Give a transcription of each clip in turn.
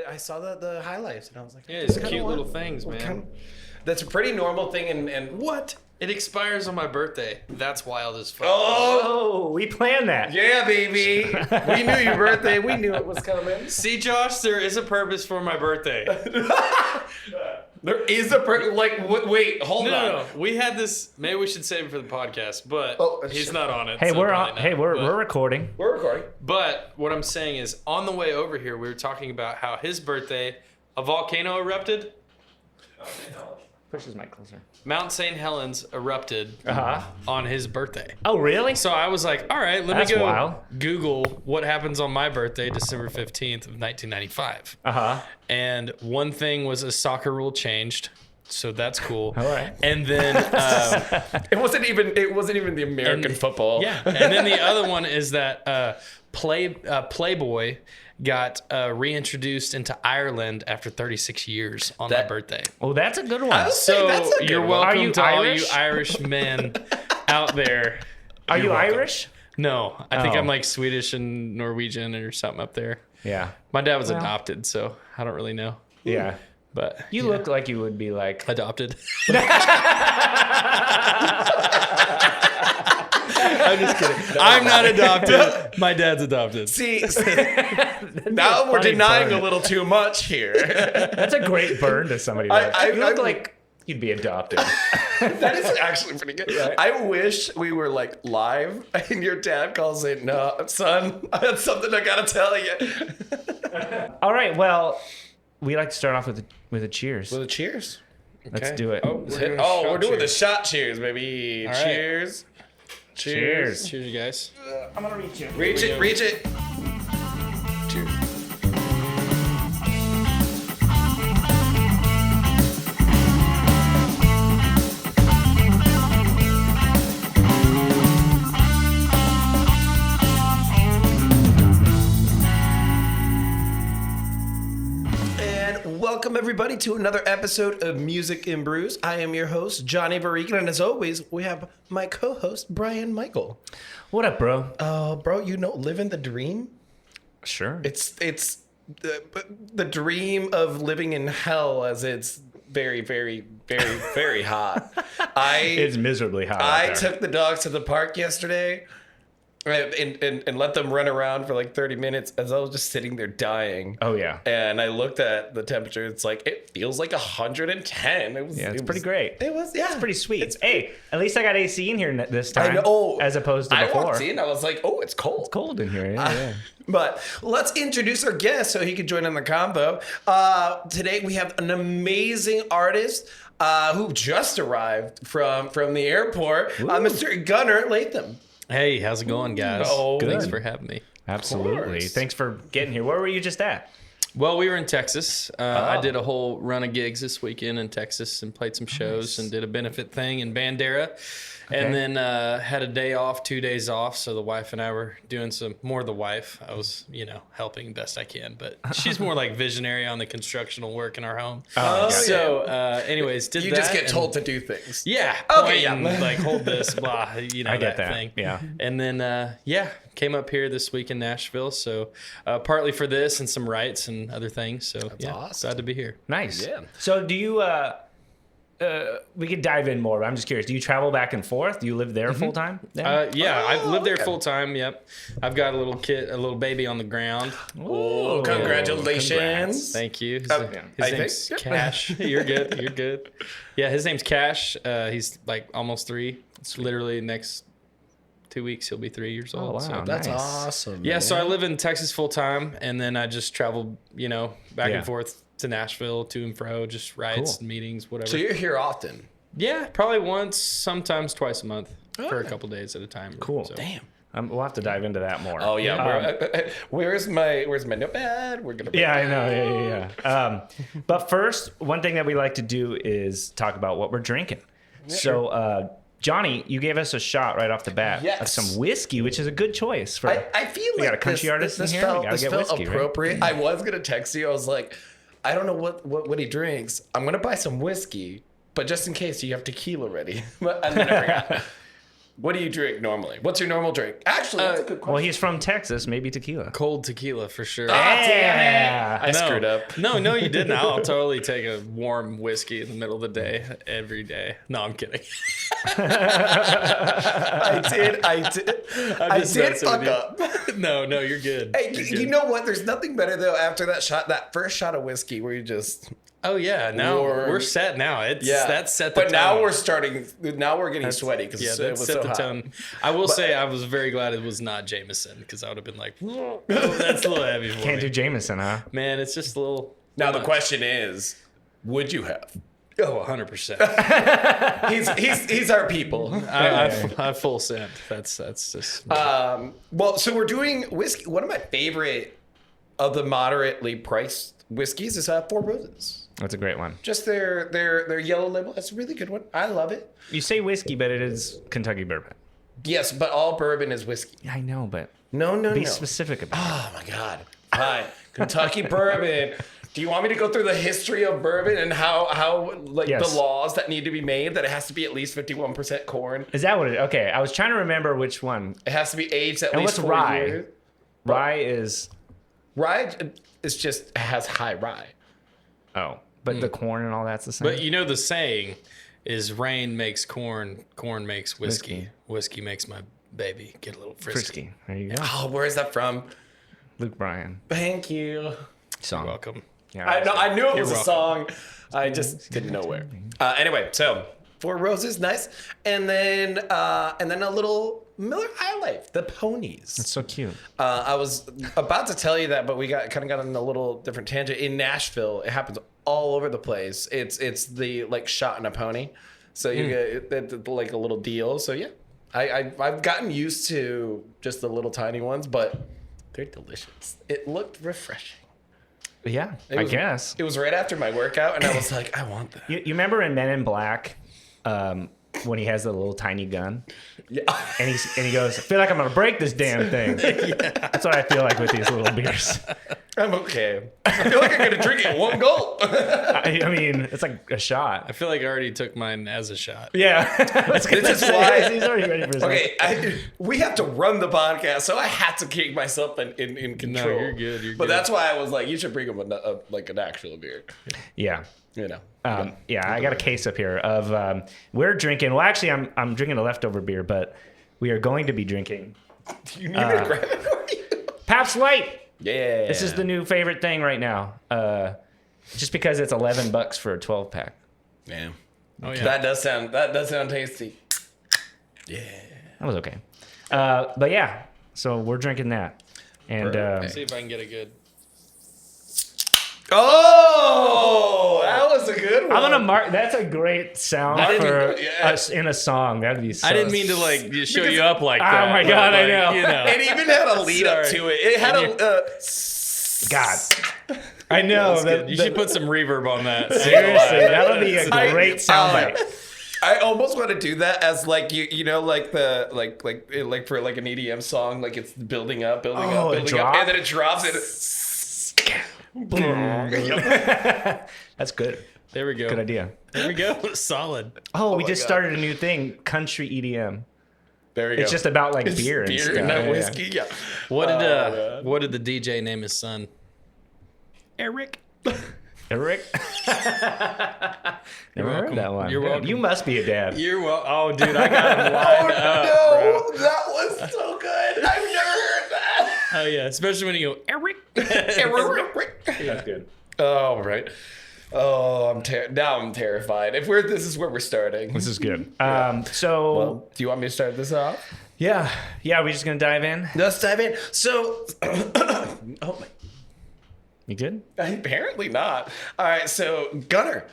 I saw the highlights and I was like, yeah, it's cute little things, man. That's a pretty normal thing. And what? It expires on my birthday. That's wild as fuck. Oh, we planned that. Yeah, baby. We knew your birthday. We knew it was coming. See, Josh, there is a purpose for my birthday. There is a wait, hold on. No. We had this. Maybe we should save it for the podcast, but he's not on it. Hey, so we're probably on. not, Hey, we're recording. We're recording. But what I'm saying is, on the way over here, we were talking about how his birthday, a volcano erupted. Push his mic closer. Mount St. Helens erupted on his birthday. Oh, really? So I was like, all right, let That's me go wild. Google what happens on my birthday, December 15th of 1995. And one thing was a soccer rule changed. So that's cool. All right. And then it wasn't even the American football. Yeah. And then the other one is that Playboy got reintroduced into Ireland after 36 years on my birthday. Oh, that's a good one. So you're welcome Are you to Irish? all you Irish men out there. Are you welcome. Irish? No, I think Oh. I'm like Swedish and Norwegian or something up there. Yeah. My dad was adopted, so I don't really know. Yeah. But You look like you would be like. adopted. I'm just kidding. I'm not adopted. My dad's adopted. See, now we're denying a little too much here. That's a great burn to somebody. You look like you'd be adopted. That is actually pretty good. Right? I wish we were like live and your dad calls in. No, son, I had something I gotta tell you. All right. Well, we like to start off with a cheers. Well, cheers. Let's do it. We're doing the shot cheers, baby. All right. Cheers. Cheers. Cheers, you guys. I'm gonna reach you. Reach it. Cheers. Welcome everybody to another episode of Music and Brews. I am your host, Jonny Bryan, and as always, we have my co-host, Brian Michael. What up, bro? Bro, living the dream? Sure. It's the dream of living in hell as it's very, very, very, very hot. It's miserably hot. I took the dogs to the park yesterday and let them run around for like 30 minutes as I was just sitting there dying. Oh, yeah. And I looked at the temperature. It's like, it feels like 110. It's pretty great. It was, yeah. It's pretty sweet. Hey, at least I got AC in here this time. I know. As opposed to before. I walked in, I was like, oh, it's cold. It's cold in here. Yeah. But let's introduce our guest so he can join in the convo. Today we have an amazing artist who just arrived from the airport, Mr. Gunnar Latham. Hey, how's it going, guys? Oh, Thanks good. for having me. Absolutely. Thanks for getting here. Where were you just at? Well, we were in Texas. I did a whole run of gigs this weekend in Texas and played some shows and did a benefit thing in Bandera. Okay. And then had a day off, 2 days off. So the wife and I were doing the wife. I was, helping best I can. But she's more like visionary on the constructional work in our home. Anyways, did that. You just get told to do things. Yeah. Okay, yeah. Like, hold this, blah, I get that thing. Yeah. And then, came up here this week in Nashville. So partly for this and some rights and other things. So, awesome. Glad to be here. Nice. Yeah. So do you, we could dive in more, but I'm just curious. Do you travel back and forth? Do you live there full time? I've lived there full time. Yep. I've got a little baby on the ground. Oh, congratulations. Congrats. Thank you. I His name's think. Cash. You're good. Yeah, his name's Cash. He's like almost 3. It's literally next 2 weeks he'll be 3 years old. wow. So That's Nice. awesome. yeah, man. so I live in Texas full time, and then I just travel, back and forth to Nashville, to and fro, just rides, Cool. meetings, whatever. So you're here often. Yeah, probably once, sometimes twice a month for a Okay. couple days at a time. Cool. So. Damn. We'll have to dive into that more. Oh yeah. Where's my notepad? We're gonna. Yeah, I know. Yeah. But first, one thing that we like to do is talk about what we're drinking. So, Jonny, you gave us a shot right off the bat of some whiskey, which is a good choice. For I feel we like got a country this, artist this in here. felt, We gotta this get felt whiskey, right? appropriate. I was gonna text you. I was like, I don't know what he drinks. I'm gonna buy some whiskey, but just in case, you have tequila ready. And then I forgot. What do you drink normally? What's your normal drink? Actually, that's a good question. Well, he's from Texas, maybe tequila. Cold tequila for sure. Ah, damn it. Yeah. I screwed up. No, you didn't. I'll totally take a warm whiskey in the middle of the day every day. No, I'm kidding. I did fuck up. No, you're good. Hey, You're you good. know what? There's nothing better though after that first shot of whiskey where you just Oh yeah, now Warm. we're set. Now that's set the But tone. now we're starting. Now we're getting sweaty because Yeah, it that was set so the hot. tone. I will say I was very glad it was not Jameson because I would have been like, oh, that's a little heavy for Can't me. do Jameson, huh? Man, it's just a little. Now the much. question is, would you have? Oh, 100%. He's our people. I full send. That's just. Well, so we're doing whiskey. One of my favorite of the moderately priced whiskeys is Four Roses. That's a great one. Just their yellow label. That's a really good one. I love it. You say whiskey, but it is Kentucky bourbon. Yes, but all bourbon is whiskey. I know, but No. be specific about it. Oh my God. Fine. Kentucky bourbon. Do you want me to go through the history of bourbon and how like Yes. the laws that need to be made that it has to be at least 51% corn? Is that what it is? Okay, I was trying to remember which one. It has to be aged at And least what's 4 rye? years. Rye is... Rye is just has high rye. Oh, but the corn and all that's the same? But you know the saying is rain makes corn, corn makes whiskey, whiskey makes my baby get a little frisky. Frisky. There you go. Oh, where is that from? Luke Bryan. Thank you. Song. You're welcome. Yeah, I knew it was a You're song. I just didn't know where. Anyway, so Four Roses, nice, and then a little Miller High Life, the ponies. It's so cute. I was about to tell you that, but we got on a little different tangent. In Nashville, it happens all over the place. It's the like shot in a pony, so you get it's like a little deal. So yeah, I've gotten used to just the little tiny ones, but they're delicious. It looked refreshing. Yeah, I guess. It was right after my workout, and I was like, I want that. You remember in Men in Black when he has the little tiny gun? Yeah. And he goes, I feel like I'm going to break this damn thing. That's what I feel like with these little beers. I'm okay. I feel like I'm going to drink it in one gulp. I mean, it's like a shot. I feel like I already took mine as a shot. Yeah. This is why- he's already ready for his Okay, we have to run the podcast, so I had to keep myself in control. No, you're good. You're But good. that's why I was like, you should bring him like an actual beer. Yeah. You know. Yeah, I got a case up here of we're drinking. Well, actually, I'm drinking a leftover beer, but we are going to be drinking You need me to grab it for you? Pabst Light. Yeah. This is the new favorite thing right now. Just because it's $11 for a 12 pack. Yeah. Oh yeah. That does sound tasty. Yeah. That was okay. But yeah, so we're drinking that, and Let's see if I can get a good. Oh, that was a good one. I'm gonna mark. That's a great sound I didn't for even- yeah. us in a song. That'd be. So I didn't mean to like just show you up like Oh that. my but, God, I like, know. You know. It even had a lead up Sorry. to it. It had God. I know. You should put some reverb on that. Seriously, that'll be a I- great soundbite. I almost want to do that as like you know like the like for like an EDM song, like it's building up, Oh, building drop? up, and then it drops and That's good. There we go. Good idea. There we go. Solid. Oh, we my just God. started a new thing, country EDM. there we go. It's just about like beer and stuff. and not Yeah. whiskey. Yeah. What did the DJ name his son? Eric. Eric. Never heard welcome. that one. You're welcome. You must be a dad. You're well. Oh, dude, I got him lined up. No, bro. that was so good. I've never heard that. Oh yeah, especially when you go Eric. That's good. Oh right. Oh, now I'm terrified. This is where we're starting. This is good. So Well, do you want me to start this off? yeah, we're just gonna dive in. Let's dive in. So, oh my. You good? Apparently not. All right, so Gunnar.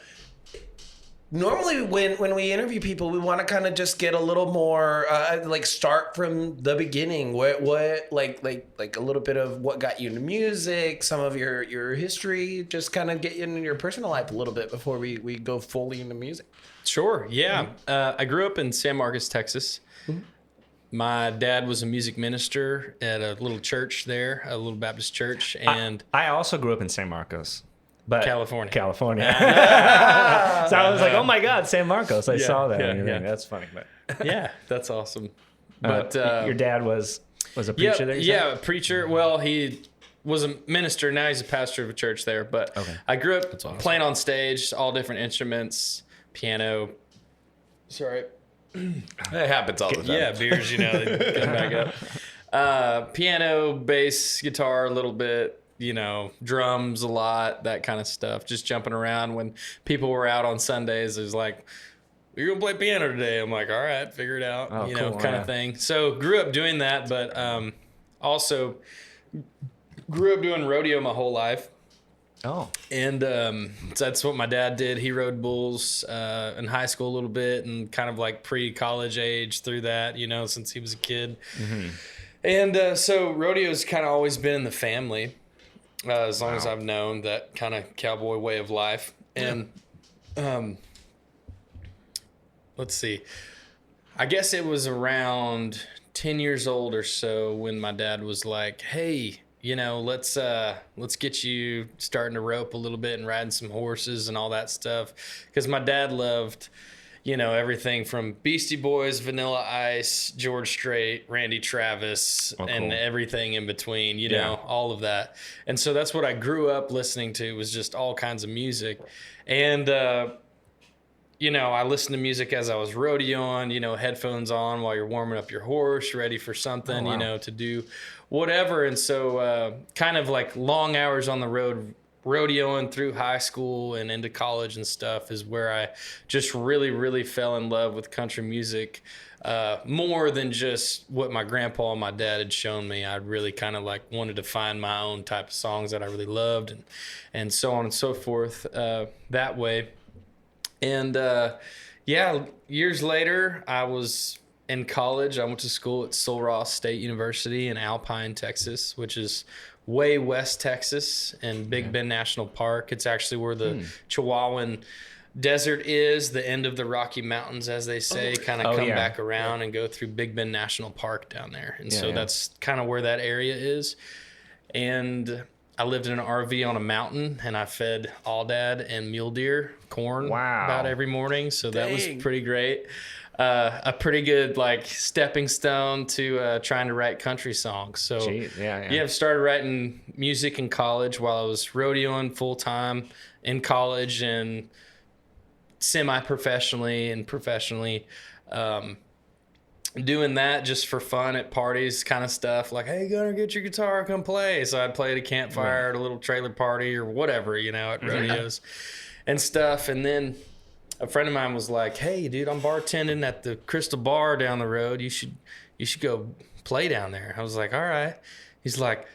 Normally, when we interview people, we want to kind of just get a little more like start from the beginning. What like a little bit of what got you into music, some of your history, just kind of get into your personal life a little bit before we go fully into music. Sure. Yeah. I grew up in San Marcos, Texas. My dad was a music minister at a little church there, a little Baptist church, and I also grew up in San Marcos, but California. so I was like, oh my God, San Marcos! I saw that. yeah, on your thing. yeah. That's funny. But yeah, that's awesome. But your dad was a yeah, preacher there. You said? yeah, a preacher. Well, he was a minister. Now he's a pastor of a church there. But I grew up playing on stage, all different instruments, piano. Sorry. It happens all the time. Yeah, beers, they come back up. Piano, bass, guitar a little bit, drums a lot, that kind of stuff. Just jumping around. When people were out on Sundays, it was like, you're going to play piano today. I'm like, all right, figure it out, kind of thing. So grew up doing that, but also grew up doing rodeo my whole life. Oh. And that's what my dad did. He rode bulls in high school a little bit and kind of like pre-college age through that, since he was a kid. Mm-hmm. And so rodeo's kind of always been in the family as long as I've known that kind of cowboy way of life. And let's see. I guess it was around 10 years old or so when my dad was like, hey, let's get you starting to rope a little bit and riding some horses and all that stuff. Because my dad loved, everything from Beastie Boys, Vanilla Ice, George Strait, Randy Travis, and everything in between, all of that. And so that's what I grew up listening to, was just all kinds of music. And, I listened to music as I was rodeoing, headphones on while you're warming up your horse, ready for something, to do whatever. And so kind of like long hours on the road, rodeoing through high school and into college and stuff is where I just really, really fell in love with country music, more than just what my grandpa and my dad had shown me. I really kind of like wanted to find my own type of songs that I really loved and so on and so forth that way. And years later, I was in college. I went to school at Sul Ross State University in Alpine, Texas, which is way west Texas in Big Bend National Park. It's actually where the Chihuahuan Desert is, the end of the Rocky Mountains, as they say, come back around and go through Big Bend National Park down there. And so that's kind of where that area is. And I lived in an RV on a mountain, and I fed Aldad and mule deer corn about every morning. So that was pretty great. A pretty good stepping stone to trying to write country songs. So I started writing music in college while I was rodeoing full time in college and semi-professionally and professionally. Doing that just for fun at parties kind of stuff, like, hey, Gunnar, get your guitar, come play. So I'd play at a campfire at a little trailer party or whatever, at rodeos and stuff. And then a friend of mine was like, hey, dude, I'm bartending at the Crystal Bar down the road. You should go play down there. I was like, all right. He's like,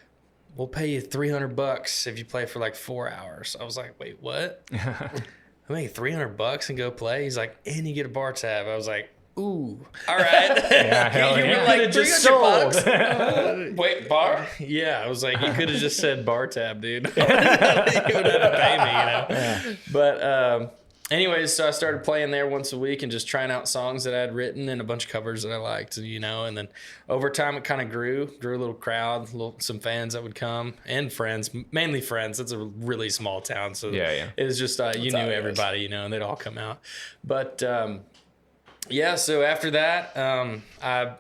we'll pay you $300 if you play for 4 hours. I was like, wait, what? I make $300 and go play? He's like, and you get a bar tab. I was like, ooh, all right. You were like, just sold. Wait, bar? Yeah, I was like, you could have just said bar tab, dude. You would have to pay me, But anyways, so I started playing there once a week and just trying out songs that I had written and a bunch of covers that I liked, and then over time it kind of grew a little crowd, some fans that would come and friends, mainly friends. It's a really small town, so it was just you knew everybody, and they'd all come out. But so after that, I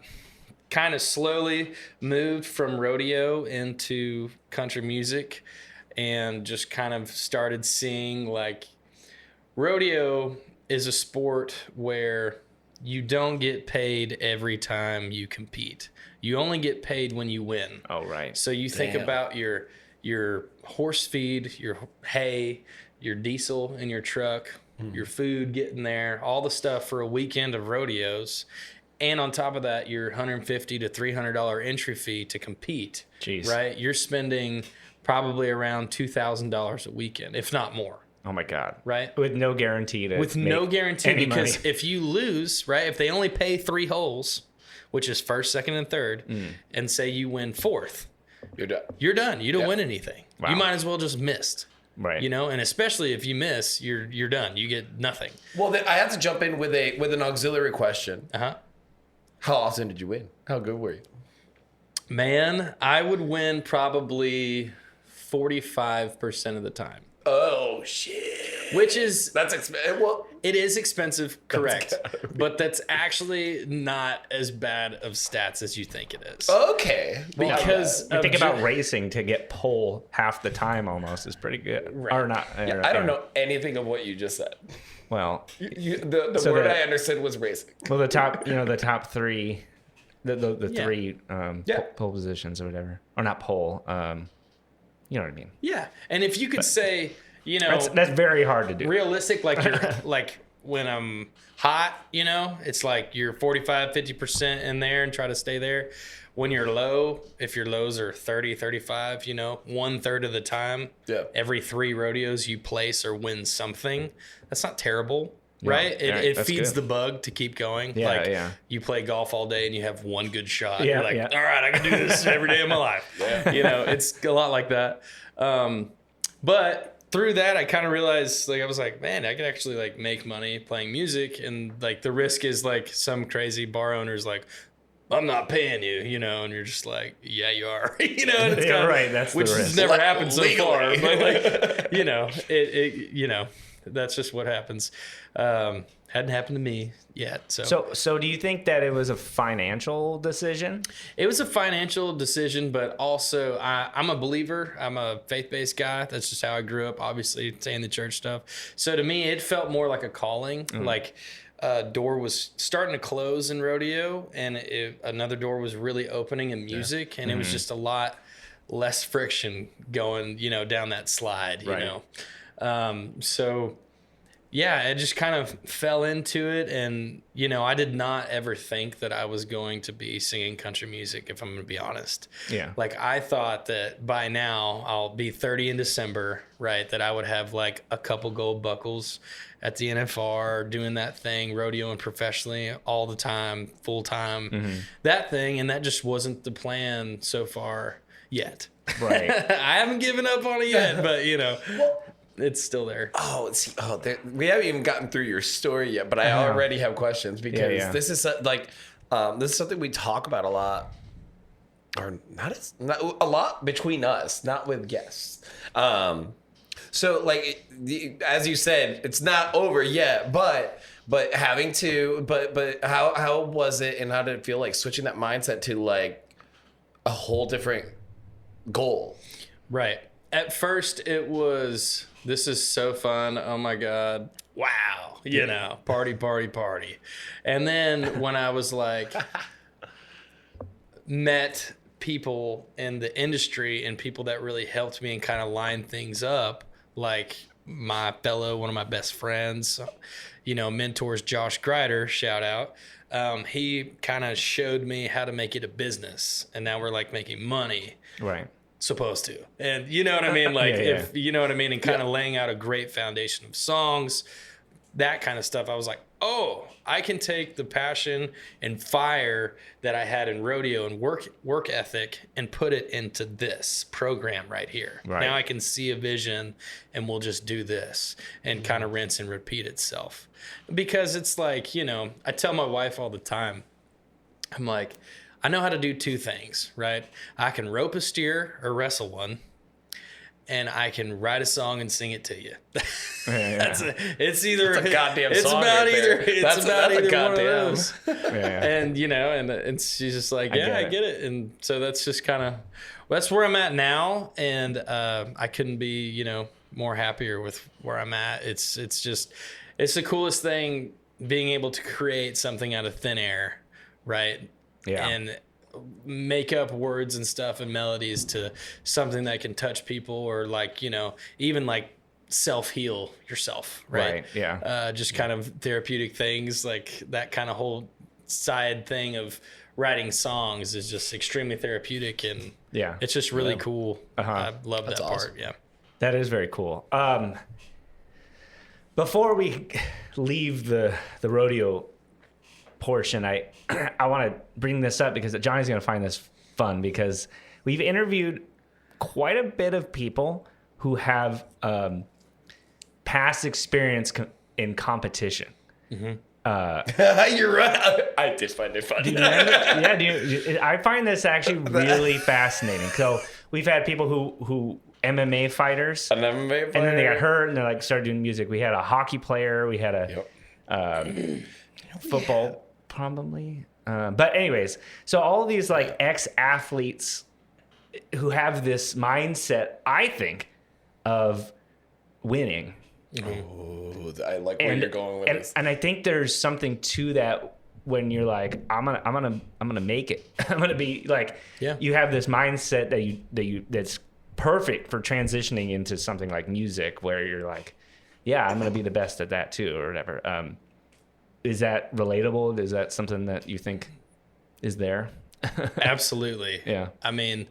kind of slowly moved from rodeo into country music and just kind of started seeing rodeo is a sport where you don't get paid every time you compete. You only get paid when you win. Oh, right. So you think about your horse feed, your hay, your diesel in your truck, your food getting there, all the stuff for a weekend of rodeos. And on top of that, your $150 to $300 entry fee to compete. Jeez. Right? You're spending probably around $2,000 a weekend, if not more. Oh my God. Right? With no guarantee because if you lose, right, if they only pay 3 holes, which is first, second, and third, and say you win fourth, you're done. You're done. You don't win anything. Wow. You might as well just missed. Right. And especially if you miss, you're done. You get nothing. Well, I have to jump in with an auxiliary question. Uh-huh. How often did you win? How good were you? Man, I would win probably 45% of the time. Oh shit! Which is that's expensive. Well, It is expensive, correct. But that's actually not as bad of stats as you think it is. Okay. Because you think about racing to get pole half the time almost is pretty good. Right. Or not. I don't know anything of what you just said. Well, the word I understood was racing. well, the top three, the Yeah. three pole positions or whatever, or not pole. You know what I mean? Yeah. And if you could say, you know, That's very hard to do. realistic, like you're like when I'm hot, you know, it's like you're 45, 50% in there and try to stay there. When you're low, if your lows are 30, 35, you know, 1/3 of the time, every 3 rodeos you place or win something, that's not terrible. Right? It feeds the bug to keep going. Yeah, you play golf all day and you have one good shot. Yeah, You're like, all right, I can do this every day of my life. You know, it's a lot like that. But through that, I kind of realized, like, I was like, man, I could actually like make money playing music. And like the risk is like some crazy bar owner's like, I'm not paying you, you know, and you're just like, yeah, you are, you know, and it's Yeah, kinda, right. That's which the has risk. never happened so Legally. far, but like, you know, you know, that's just what happens. Hadn't happened to me yet. So do you think that it was a financial decision? It was a financial decision, but also I'm a believer. I'm a faith-based guy. That's just how I grew up, obviously, saying the church stuff. So to me, it felt more like a calling. Like a door was starting to close in rodeo, and another door was really opening in music, and it was just a lot less friction going, you know, down that slide, you know. So yeah, I just kind of fell into it. And, you know, I did not ever think that I was going to be singing country music, if I'm going to be honest. Yeah. Like, I thought that by now I'll be 30 in December, right? That I would have like a couple gold buckles at the NFR, doing that thing, rodeoing professionally all the time, full time, that thing. And that just wasn't the plan so far yet. Right. I haven't given up on it yet, but, you know. It's still there. We haven't even gotten through your story yet, but I already have questions because this is this is something we talk about a lot, or not a lot between us, not with guests. So like as you said, it's not over yet, but having to, but how was it, and how did it feel like switching that mindset to like a whole different goal? Right. At first, it was, this is so fun. Oh my God. Wow. You know, party, party, party. And then when I was like, met people in the industry and people that really helped me and kind of line things up, like one of my best friends, you know, mentors, Josh Greider, shout out. He kind of showed me how to make it a business. And now we're like making money. Right. Supposed to. And you know what I mean? Like, if you know what I mean? And kind of laying out a great foundation of songs, that kind of stuff. I was like, oh, I can take the passion and fire that I had in rodeo and work ethic and put it into this program right here. Right. Now I can see a vision, and we'll just do this and kind of rinse and repeat itself. Because it's like, you know, I tell my wife all the time, I'm like, I know how to do 2 things, right? I can rope a steer or wrestle one, and I can write a song and sing it to you. It's either That's a goddamn it's song about right either there. it's That's about a either goddamn. one of those. And you know, and she's just like, yeah, I get it. And so that's just kind of, that's where I'm at now, and I couldn't be, you know, more happier with where I'm at. It's just, it's the coolest thing, being able to create something out of thin air, right? Yeah. And make up words and stuff and melodies to something that can touch people, or like, you know, even like self-heal yourself, right? Yeah. Just kind of therapeutic things, like that kind of whole side thing of writing songs is just extremely therapeutic, and it's just really cool. I love that part. Awesome. Yeah. That is very cool. Before we leave the rodeo portion, I want to bring this up because Johnny's going to find this fun, because we've interviewed quite a bit of people who have past experience in competition. You're right. I just find it funny. I find this actually really fascinating. So we've had people who MMA fighters. An MMA And then they got player. hurt and they like started doing music. We had a hockey player. We had a football, probably. But anyways, so all of these like ex-athletes who have this mindset, I think, of winning. Ooh, I like where you're going with this. And I think there's something to that when you're like, I'm gonna make it. I'm gonna be like, you have this mindset that's perfect for transitioning into something like music, where you're like, yeah, I'm gonna be the best at that too, or whatever. Is that relatable? Is that something that you think is there? Absolutely. Yeah. I mean,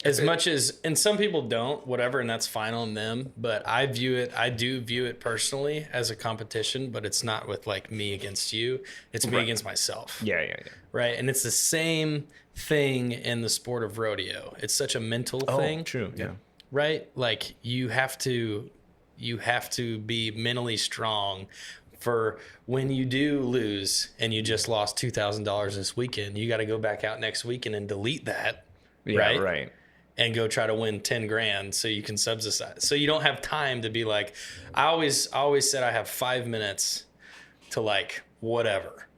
as much as, and some people don't, whatever, and that's fine on them. But I do view it personally as a competition, but it's not with like me against you. It's me against myself. Yeah. Right. And it's the same thing in the sport of rodeo. It's such a mental thing. True. Yeah. Right. Like you have to be mentally strong for when you do lose and you just lost $2,000 this weekend. You got to go back out next weekend and delete that. Yeah. Right. And go try to win 10 grand so you can subsidize. So you don't have time to be like, I always said I have 5 minutes to like whatever,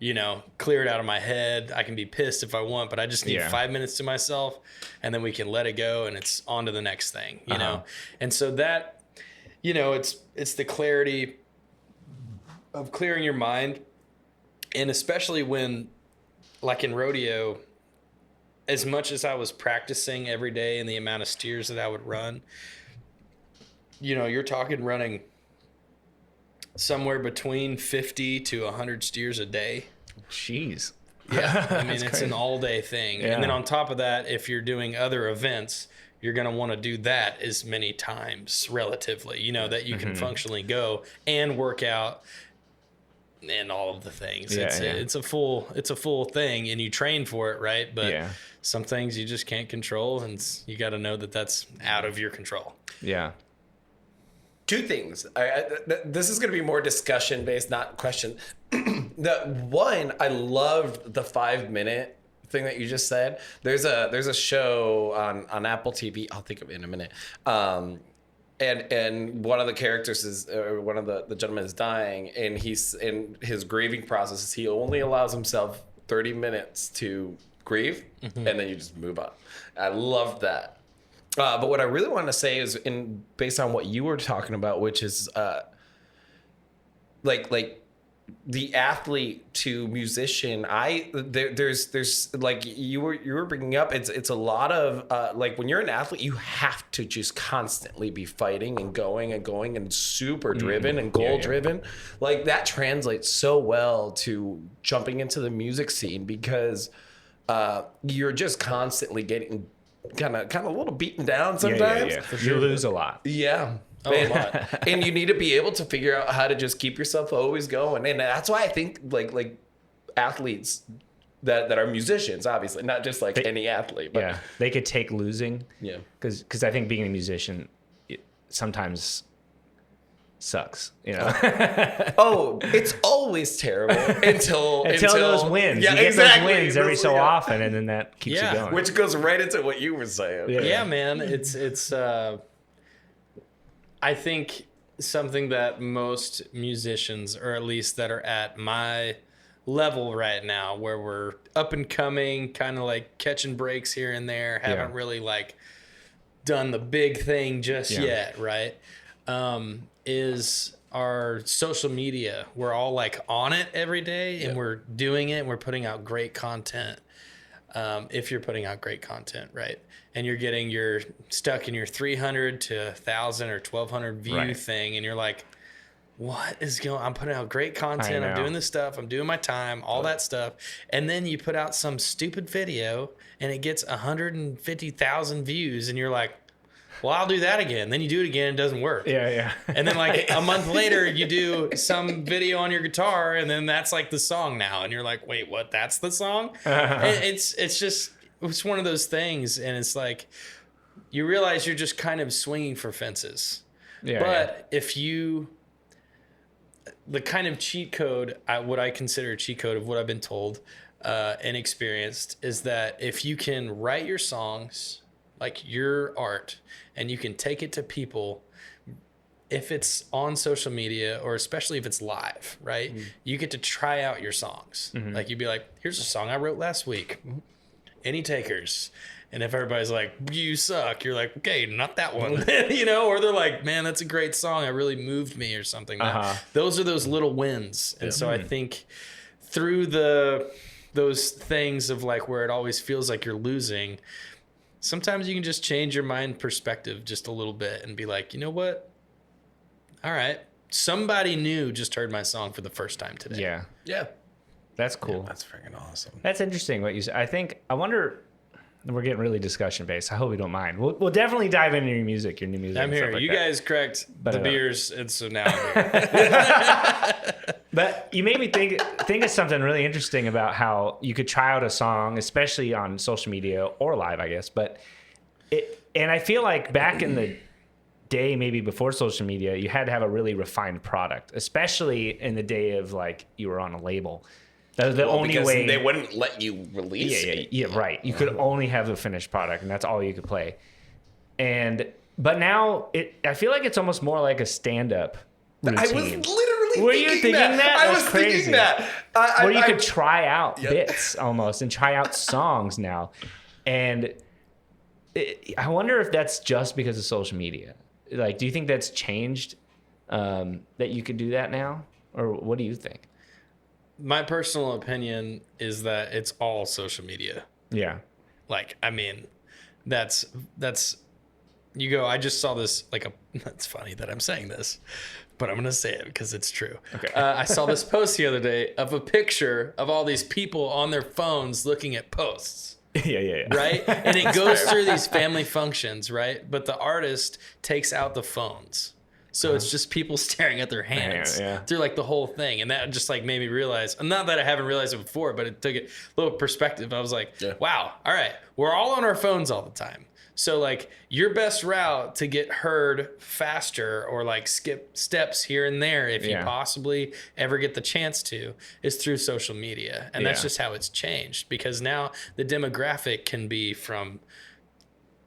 clear it out of my head. I can be pissed if I want, but I just need 5 minutes to myself, and then we can let it go and it's on to the next thing, you know? And so that, it's the clarity of clearing your mind. And especially when, like in rodeo, as much as I was practicing every day and the amount of steers that I would run, you're talking running somewhere between 50 to 100 steers a day. Jeez. Yeah. I mean, it's an all day thing. Yeah. And then on top of that, if you're doing other events, you're going to want to do that as many times relatively, that you can functionally go and work out and all of the things. It's a full thing, and you train for it, right? But some things you just can't control, and you got to know that that's out of your control. Yeah. Two things. This is going to be more discussion based, not question. I loved the 5 minute thing that you just said. There's a show on Apple TV. I'll think of it in a minute. And one of the characters one of the gentlemen is dying, and he's in his grieving process. He only allows himself 30 minutes to grieve, and then you just move on. I love that. But what I really want to say is, based on what you were talking about, which is like the athlete to musician, there's like you were bringing up, it's a lot of like when you're an athlete, you have to just constantly be fighting and going and super driven and goal driven. Like that translates so well to jumping into the music scene, because you're just constantly getting kind of a little beaten down sometimes. For sure. You lose a lot. Yeah. A lot. And you need to be able to figure out how to just keep yourself always going. And that's why I think like athletes that are musicians, obviously, not just like any athlete. But they could take losing. Yeah. Because I think being a musician sometimes sucks, Oh, it's always terrible until those wins. Yeah, you get exactly. those wins every so often, and then that keeps you going. Which goes right into what you were saying. Yeah, man. It's I think something that most musicians, or at least that are at my level right now, where we're up and coming, kind of like catching breaks here and there, haven't really like done the big thing just yet, right? Is our social media. We're all like on it every day, and we're doing it, and we're putting out great content. If you're putting out great content, right? And you're stuck in your 300 to 1,000 or 1,200 view thing, and you're like, what is going on? I'm putting out great content. I'm doing this stuff. I'm doing my time, all that stuff. And then you put out some stupid video, and it gets 150,000 views, and you're like, well, I'll do that again. Then you do it again, it doesn't work. Yeah. And then like a month later, you do some video on your guitar, and then that's like the song now. And you're like, wait, what? That's the song? And it's one of those things. And it's like, you realize you're just kind of swinging for fences. But if the kind of cheat code, what I consider a cheat code of what I've been told and experienced, is that if you can write your songs, like your art, and you can take it to people. If it's on social media, or especially if it's live, right? You get to try out your songs. Like you'd be like, here's a song I wrote last week. Any takers? And if everybody's like, you suck, you're like, okay, not that one. You know, or they're like, man, that's a great song. It really moved me or something. Those are those little wins. And so I think through those things of like where it always feels like you're losing, sometimes you can just change your mind perspective just a little bit and be like, you know what? All right. Somebody new just heard my song for the first time today. Yeah. Yeah. That's cool. That's freaking awesome. That's interesting what you said. I wonder, we're getting really discussion based. I hope you don't mind. We'll definitely dive into your music, your new music. I'm here. Like you guys cracked the beers, and so now I'm here. But you made me think of something really interesting about how you could try out a song, especially on social media or live, I guess. And I feel like back in the day, maybe before social media, you had to have a really refined product, especially in the day of like you were on a label. That was the only way. They wouldn't let you release it. Yeah, right. You could only have the finished product, and that's all you could play. But now I feel like it's almost more like a stand-up routine. I was literally Were you thinking that? I That's was crazy. thinking that. Where you could try out bits almost and try out songs now. And I wonder if that's just because of social media. Like, do you think that's changed that you could do that now? Or what do you think? My personal opinion is that it's all social media. Yeah. Like, I mean, that's you go, I just saw this, that's funny that I'm saying this, but I'm going to say it because it's true. Okay. I saw this post the other day of a picture of all these people on their phones looking at posts. Yeah. Right? And it goes through these family functions, right? But the artist takes out the phones. So it's just people staring at their hands through like the whole thing. And that just like made me realize, not that I haven't realized it before, but it took a little perspective. I was like, wow, all right, we're all on our phones all the time. So like your best route to get heard faster or like skip steps here and there, if you possibly ever get the chance to, is through social media. And that's just how it's changed, because now the demographic can be from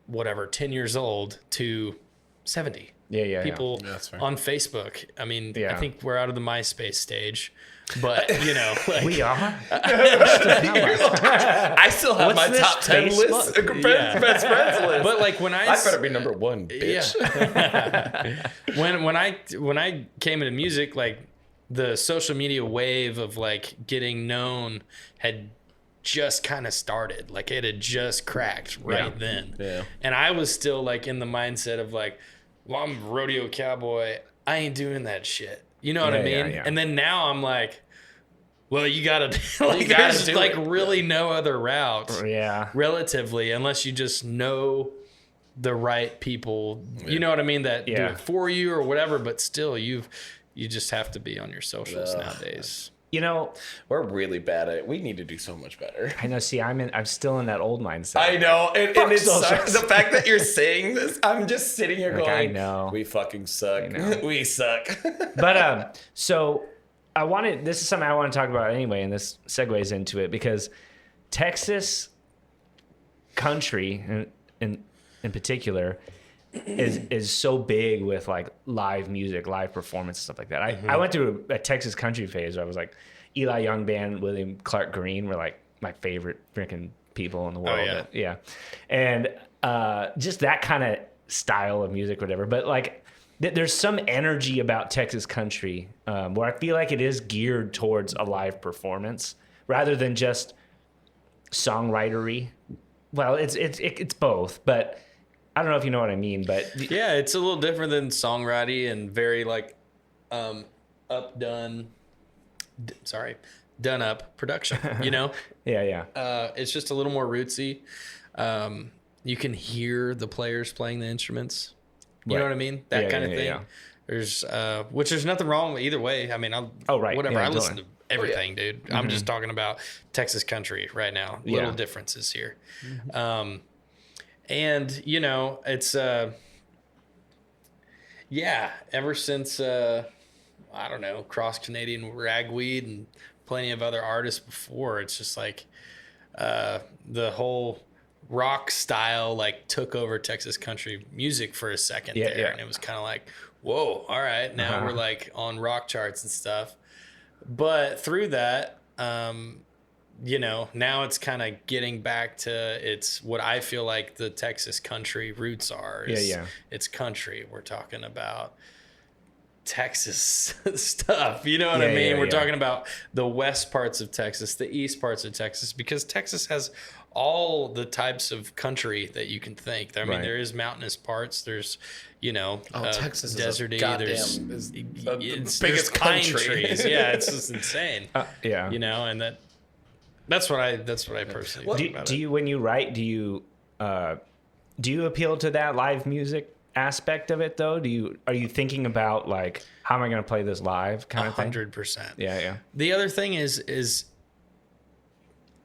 whatever, 10 years old to 70. People on Facebook. I mean, I think we're out of the MySpace stage, but you know, like, we are. I still have my top 10 list, best friends list. But like when I better be number one, bitch. when I came into music, like the social media wave of like getting known had just kind of started. Like it had just cracked then. Yeah. And I was still like in the mindset of like, well, I'm a rodeo cowboy. I ain't doing that shit. You know what I mean? And then now I'm like, well, you gotta like, there's like really no other route. Relatively, unless you just know the right people. You know what I mean? That do it for you or whatever. But still, you just have to be on your socials nowadays. You know, we're really bad at it. We need to do so much better. I know. See, I'm still in that old mindset. I know, and it sucks. The fact that you're saying this, I'm just sitting here like, going, I know. We fucking suck. We suck. But so this is something I want to talk about anyway, and this segues into it, because Texas country in particular is so big with like live music, live performance, stuff like that. I went through a Texas country phase where I was like, Eli Young Band, William Clark Green were like my favorite freaking people in the world. And just that kind of style of music, whatever. But like, there's some energy about Texas country where I feel like it is geared towards a live performance rather than just songwritery. Well, it's both, but I don't know if you know what I mean, but yeah, it's a little different than songwriting and very like done up production, you know? It's just a little more rootsy. You can hear the players playing the instruments. You know what I mean? That kind of thing. There's which there's nothing wrong with either way. I mean, whatever. I listen to everything, dude. I'm just talking about Texas country right now. Little differences here. And, you know, it's, ever since, I don't know, Cross Canadian Ragweed and plenty of other artists before, it's just like the whole rock style like took over Texas country music for a second there. Yeah. And it was kind of like, whoa, all right, now we're like on rock charts and stuff. But through that, you know, now it's kind of getting back to it's what I feel like the Texas country roots are. It's country. We're talking about Texas stuff. You know what I mean? We're talking about the west parts of Texas, the east parts of Texas, because Texas has all the types of country that you can think. I mean, there is mountainous parts. There's, you know, Texas deserty. There's biggest pine trees. Yeah, it's just insane. Yeah, you know, and that's what I personally think about do you when you write, do you appeal to that live music aspect of it though? Are you thinking about like, how am I going to play this live kind of thing? 100%. Yeah. The other thing is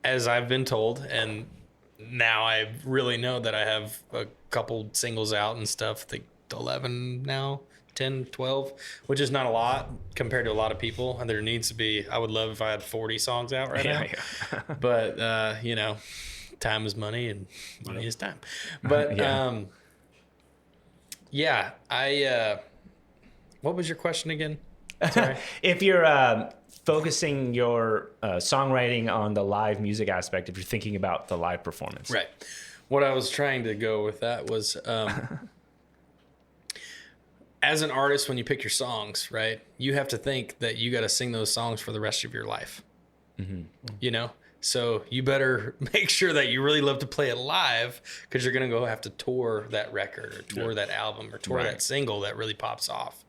as I've been told, and now I really know that I have a couple singles out and stuff, I think 11 now, 10, 12, which is not a lot compared to a lot of people. And there needs to be, I would love if I had 40 songs out right now. But, you know, time is money and money is time. But, what was your question again? Sorry. If you're focusing your songwriting on the live music aspect, if you're thinking about the live performance. Right. What I was trying to go with that was, as an artist, when you pick your songs, right, you have to think that you got to sing those songs for the rest of your life. Mm-hmm. You know? So you better make sure that you really love to play it live, because you're going to go have to tour that record or tour that album or tour that single that really pops off.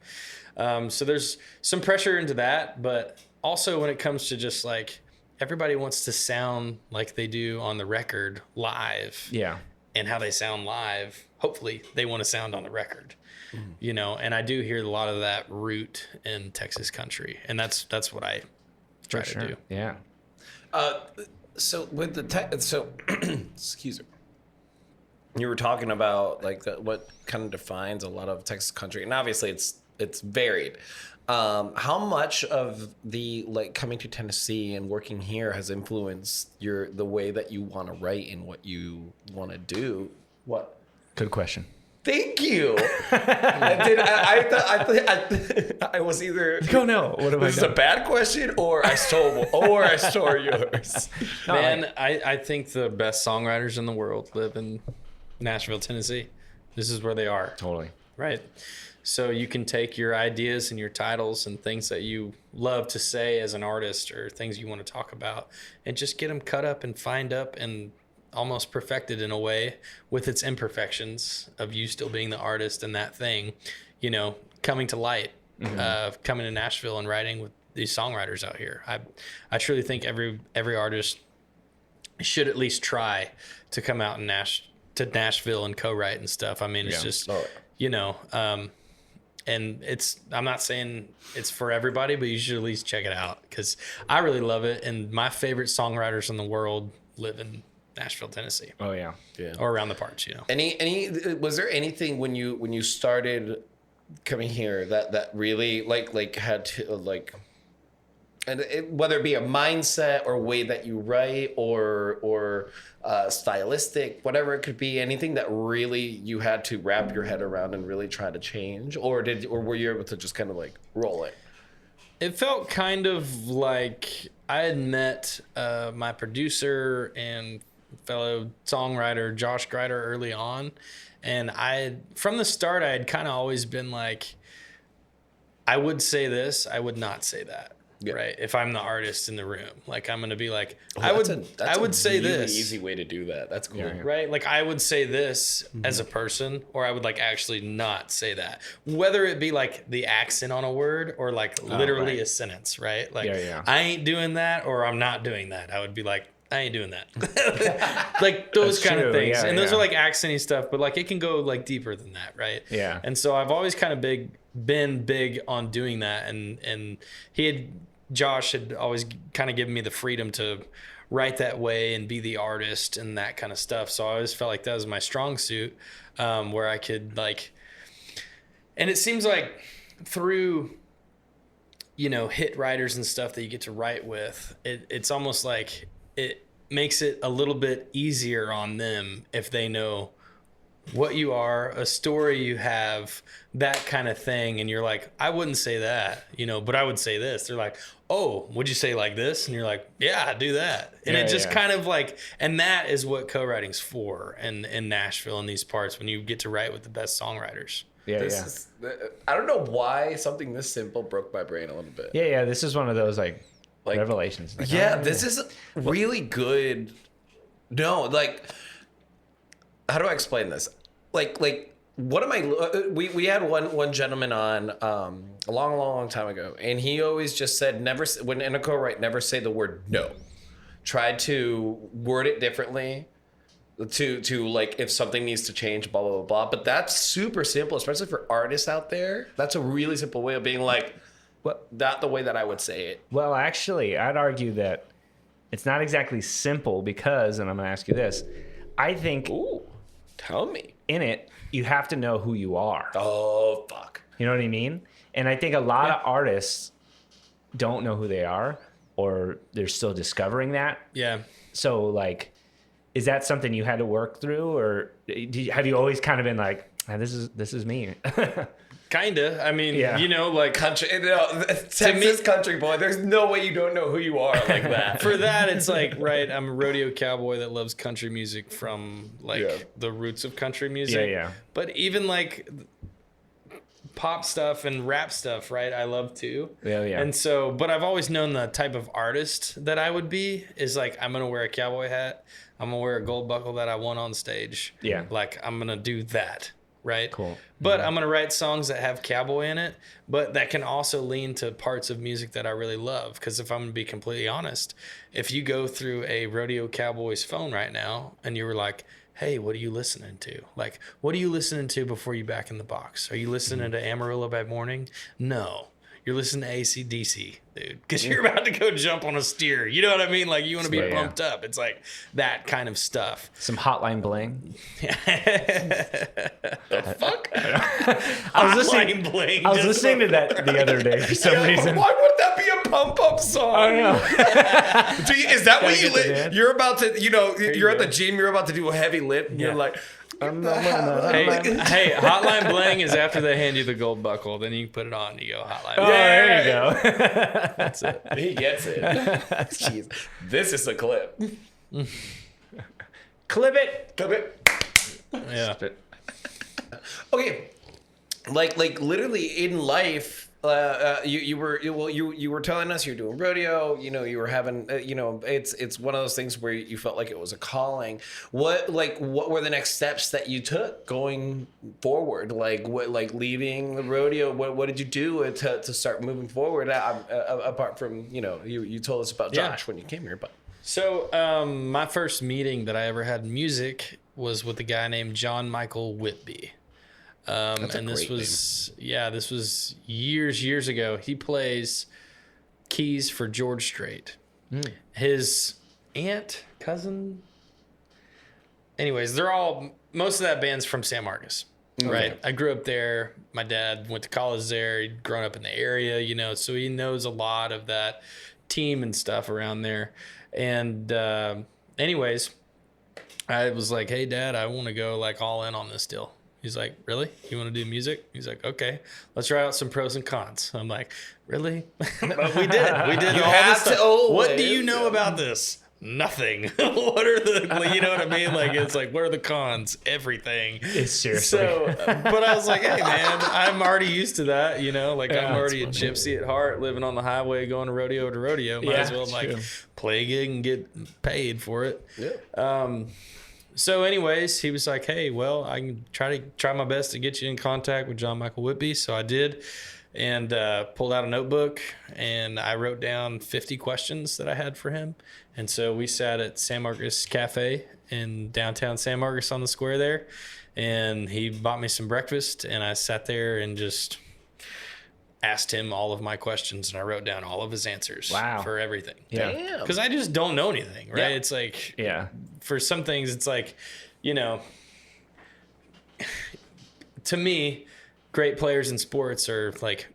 So there's some pressure into that, but also when it comes to just like everybody wants to sound like they do on the record live. Yeah. And how they sound live, hopefully they want to sound on the record. You know, and I do hear a lot of that root in Texas country, and that's what I try to do. Yeah. So with the excuse me. You were talking about like what kind of defines a lot of Texas country, and obviously it's varied. How much of the like coming to Tennessee and working here has influenced the way that you want to write and what you want to do? What? Good question. Thank you. I was either. Go no. What am I? This is a bad question, or I stole yours. Man, I think the best songwriters in the world live in Nashville, Tennessee. This is where they are. Totally. Right. So you can take your ideas and your titles and things that you love to say as an artist or things you want to talk about, and just get them cut up and fined up and almost perfected in a way with its imperfections of you still being the artist and that thing, you know, coming to light, coming to Nashville and writing with these songwriters out here. I truly think every artist should at least try to come out and to Nashville and co-write and stuff. I mean, it's just, you know, and I'm not saying it's for everybody, but you should at least check it out, because I really love it. And my favorite songwriters in the world live in Nashville, Tennessee. Oh yeah. Or around the parts, you know. Was there anything when you started coming here that really like had to like, and whether it be a mindset or way that you write or stylistic, whatever it could be, anything that really you had to wrap your head around and really try to change, or were you able to just kind of like roll it? It felt kind of like I had met my producer and fellow songwriter Josh Greider early on, and from the start I had kind of always been like, I would say this, I would not say that. Yeah. Right. If I'm the artist in the room, like I'm going to be like, I would say really this. Easy way to do that. That's cool. Yeah. Right. Like I would say this as a person, or I would like actually not say that, whether it be like the accent on a word or like literally a sentence. Right. Like I ain't doing that, or I'm not doing that. I would be like, I ain't doing that. Like those kind of things. And those are like accenty stuff, but like it can go like deeper than that. Right. Yeah. And so I've always kind of been big on doing that. And Josh had always kind of given me the freedom to write that way and be the artist and that kind of stuff. So I always felt like that was my strong suit, where I could like, and it seems like through, you know, hit writers and stuff that you get to write with, it's almost like makes it a little bit easier on them if they know what you are, a story you have, that kind of thing. And you're like, I wouldn't say that, but I would say this. They're like, oh, would you say like this? And you're like, yeah, I do that. And it just kind of like, and that is what co-writing's for in Nashville in these parts, when you get to write with the best songwriters. I don't know why something this simple broke my brain a little bit. Yeah. This is one of those like revelations. Like, this is really good. No, like, how do I explain this? Like what am I? We had one gentleman on a long time ago, and he always just said, never, when in a co-write, never say the word no. Try to word it differently. To like, if something needs to change, blah blah blah. But that's super simple, especially for artists out there. That's a really simple way of being like, not the way that I would say it. Well, actually, I'd argue that it's not exactly simple because, and I'm going to ask you this, I think. Ooh, tell me. In it, you have to know who you are. Oh, fuck. You know what I mean? And I think a lot of artists don't know who they are, or they're still discovering that. Yeah. So, like, is that something you had to work through, or have you always kind of been like, this is me? Kinda. I mean, like country, Texas country boy. There's no way you don't know who you are like that. For that, it's like, right, I'm a rodeo cowboy that loves country music from the roots of country music. Yeah. But even like pop stuff and rap stuff, right? I love too. Yeah. And so, but I've always known the type of artist that I would be is like, I'm gonna wear a cowboy hat. I'm gonna wear a gold buckle that I won on stage. Yeah. Like, I'm gonna do that. Right? Cool. But I'm going to write songs that have cowboy in it, but that can also lean to parts of music that I really love. Because if I'm going to be completely honest, if you go through a rodeo cowboy's phone right now and you were like, hey, what are you listening to? Like, what are you listening to before you back in the box? Are you listening to Amarillo by Morning? No. You're listening to AC/DC, dude, because you're about to go jump on a steer. You know what I mean? Like, you want to be pumped up. It's like that kind of stuff. Some Hotline Bling. The fuck? I was listening to that the other day for some reason. Why would that be a pump-up song? I don't know. Is that what you're about to, you're at the gym, you're about to do a heavy lift, and you're like... Hey, Hotline Bling is after they hand you the gold buckle. Then you put it on and you go Hotline Bling. Oh, there you go. That's it. He gets it. Jeez. This is a clip. Clip it. Yeah. Okay. Like literally in life, you were telling us you're doing rodeo, you were having, it's one of those things where you felt like it was a calling. What were the next steps that you took going forward? Like leaving the rodeo, what did you do to start moving forward? Apart from, you told us about Josh when you came here, but. So, my first meeting that I ever had in music was with a guy named John Michael Whitby. And this was years ago. He plays keys for George Strait. His aunt, cousin. Anyways, most of that band's from San Marcos, right? I grew up there. My dad went to college there. He'd grown up in the area, so he knows a lot of that team and stuff around there. And, anyways, I was like, hey Dad, I want to go like all in on this deal. He's like, really? You want to do music? He's like, okay, let's try out some pros and cons. I'm like, really? But we did all this stuff. What do you know about this? Nothing. What are you know what I mean? Like, it's like, what are the cons? Everything. Seriously. So, but I was like, hey man, I'm already used to that, like I'm already a gypsy at heart, living on the highway, going to rodeo. Might as well play a gig and get paid for it. Yeah. So anyways, he was like, hey, well, I can try my best to get you in contact with John Michael Whitby. So I did, and pulled out a notebook, and I wrote down 50 questions that I had for him. And so we sat at San Marcos Cafe in downtown San Marcos on the square there, and he bought me some breakfast, and I sat there and just asked him all of my questions, and I wrote down all of his answers for everything. Yeah. Because I just don't know anything, right? Yeah. It's like, for some things, it's like, to me, great players in sports are like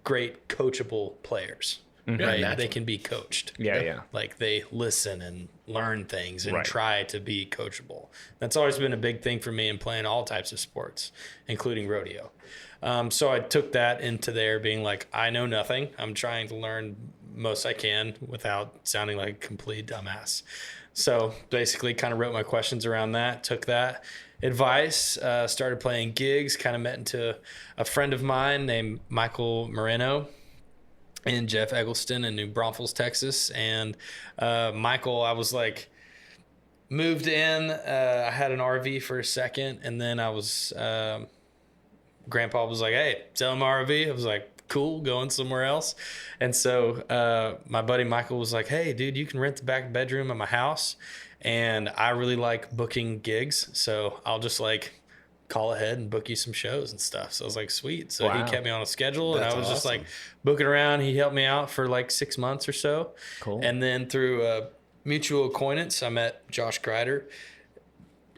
great coachable players, right? natural. They can be coached. Yeah. Like they listen and learn things and Right. try to be coachable. That's always been a big thing for me in playing all types of sports, including rodeo. So I took that into there being like, I know nothing. I'm trying to learn most I can without sounding like a complete dumbass. So basically kind of wrote my questions around that, took that advice, started playing gigs, kind of met into a friend of mine named Michael Moreno and Jeff Eggleston in New Braunfels, Texas. And Michael, I was like, moved in. I had an RV for a second, and then I was, Grandpa was like, hey, sell my RV. I was like, cool, going somewhere else. And so my buddy Michael was like, hey, dude, you can rent the back bedroom of my house. And I really like booking gigs, so I'll just like call ahead and book you some shows and stuff. So I was like, sweet. So Wow. he kept me on a schedule, That's and I was just awesome. like booking around. He helped me out for like 6 months or so. Cool. And then through a mutual acquaintance, I met Josh Greider,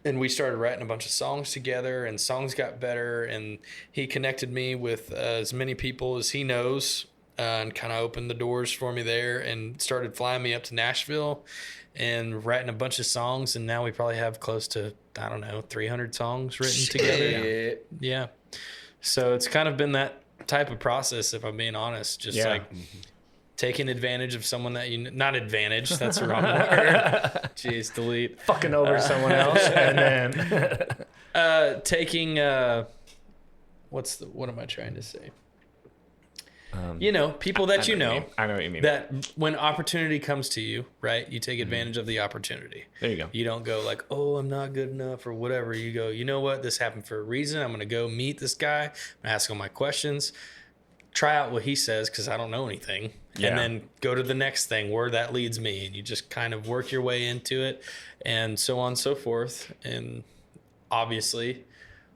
and we started writing a bunch of songs together, and songs got better, and he connected me with as many people as he knows, and kind of opened the doors for me there, and started flying me up to Nashville and writing a bunch of songs. And now we probably have close to, I don't know, 300 songs written together. Shit. Yeah. So it's kind of been that type of process, if I'm being honest, just Yeah. like taking advantage of someone that you, not advantage, that's the wrong word. Jeez, delete. Fucking over someone else, and then Taking, what am I trying to say? People that you know, I know what you mean. that when opportunity comes to you, right, you take advantage of the opportunity. There you go. You don't go like, oh, I'm not good enough or whatever. You go, you know what? This happened for a reason. I'm going to go meet this guy. I'm going to ask him my questions, try out what he says because I don't know anything, Yeah. and then go to the next thing where that leads me. And you just kind of work your way into it and so on and so forth. And obviously,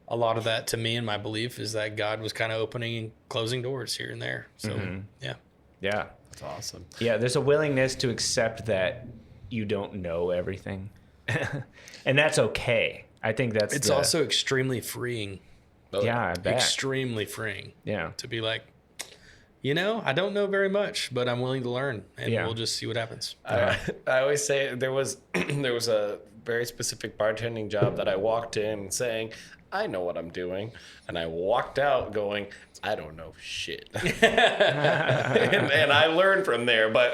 a lot of that to me and my belief is that God was kind of opening and closing doors here and there. So, yeah. Yeah. That's awesome. Yeah, there's a willingness to accept that you don't know everything. And that's okay. I think that's It's also extremely freeing. yeah, I bet. Extremely freeing Yeah. to be like, I don't know very much, but I'm willing to learn, and Yeah. we'll just see what happens. I always say there was a very specific bartending job that I walked in saying, I know what I'm doing. And I walked out going, I don't know shit. and I learned from there. But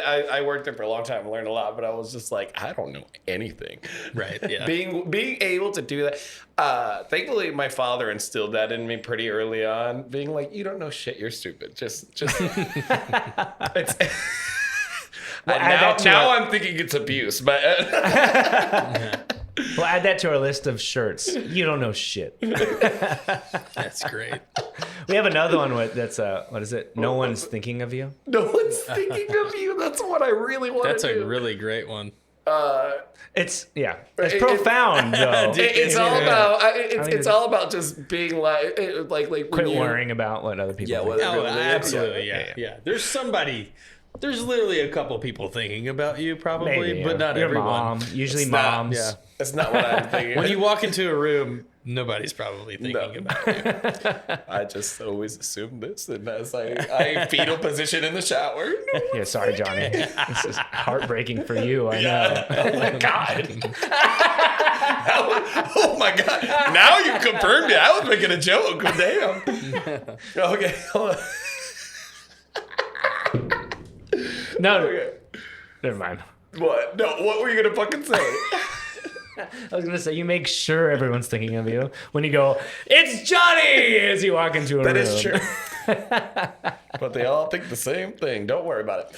I worked there for a long time. I learned a lot. But I was just like, I don't know anything. Right, yeah. Being able to do that. Thankfully, my father instilled that in me pretty early on. Being like, you don't know shit. You're stupid. Just it's... Now I'm thinking it's abuse, but We'll add that to our list of shirts. You don't know shit. That's great. We have another one that's what is it? No one's thinking of you. no one's thinking of you. That's what I really want That's to do. a really great one. It's profound though. It's all about. mean, It's all about just being like when Quit you, worrying about what other people Yeah, think. what- Oh, really, absolutely, yeah. yeah. There's literally a couple people thinking about you, probably, Maybe, but yeah. not Your everyone. mom, usually It's not- moms. Yeah. That's not what I'm thinking. When you walk into a room, nobody's probably thinking about you. I just always assume this, and as I fetal position in the shower. Yeah, sorry, Johnny. This is heartbreaking for you. I know. Oh my god. Oh my god. Now you confirmed it. I was making a joke. Damn. Okay. Hold on. No, Okay. never mind. What? No, what were you gonna fucking say? I was gonna say you make sure everyone's thinking of you when you go, "It's Johnny!" as you walk into a room. That is true. But they all think the same thing. Don't worry about it.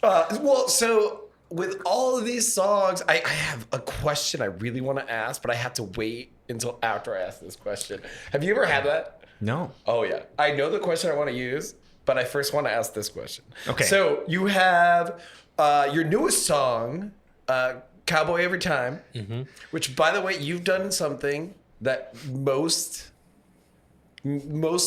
Well, so with all of these songs, I have a question I really want to ask, but I have to wait until after I ask this question. Have you ever had that? No. Oh, yeah. I know the question I want to use, but I first want to ask this question. Okay. So you have your newest song, Cowboy Every Time, which, by the way, you've done something that most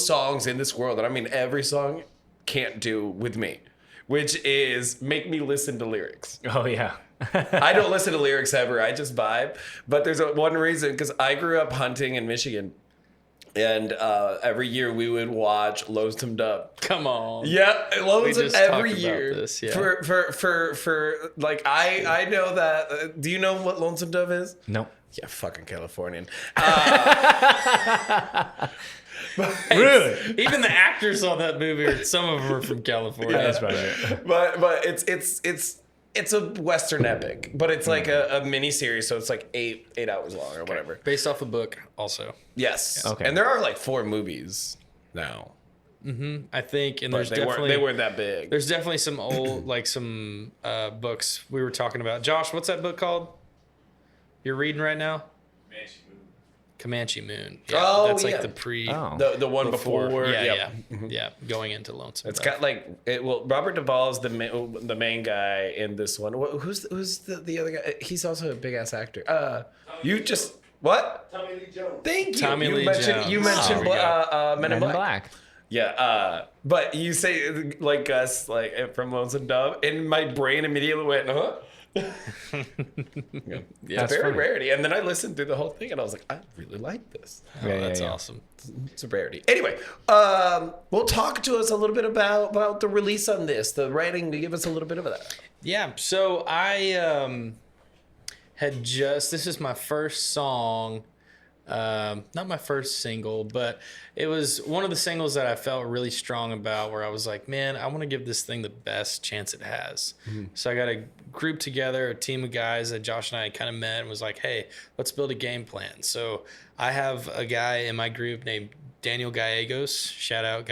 songs in this world, and I mean every song, can't do with me, which is make me listen to lyrics. Oh yeah. I don't listen to lyrics ever. I just vibe. But there's one reason, because I grew up hunting in Michigan. And every year we would watch Lonesome Dove. Come on. Yeah, Lonesome just every talked year. about this, yeah. For like I know that. Do you know what Lonesome Dove is? No. Yeah, fucking Californian. Really? Even the actors on that movie, some of them are from California. That's right. But it's a Western epic, but it's like a mini series, so it's like 8 hours long or whatever. Based off a book, also. Yes. Okay. And there are like 4 movies now. I think, and But there's they definitely weren't that big. there's definitely some old some books we were talking about. Josh, what's that book called? You're reading right now? Comanche Moon. Yeah, Oh, that's like yeah. the pre. Oh. The one before. Yeah, going into Lonesome. It's Dove. got like Robert Duvall is the main guy in this one. Who's the other guy? He's also a big ass actor. You just what? Tommy Lee Jones. Thank you. Tommy you Lee mentioned Jones. you mentioned There we go. Men in Men in Black. Black. Yeah, but you say like us, like from Lonesome Dove, and my brain immediately went, huh? Yeah, It's a very funny. rarity. And then I listened through the whole thing, and I was like, I really like this. Oh, Yeah, that's yeah. awesome. It's a rarity. Anyway, well, talk to us a little bit about the release on this, the writing. To give us a little bit of that. Yeah, so I this is my first song. Not my first single, but it was one of the singles that I felt really strong about, where I was like, man, I want to give this thing the best chance it has. So I got a group together, a team of guys that Josh and I kind of met and was like, hey, let's build a game plan. So I have a guy in my group named Daniel Gallegos. Shout out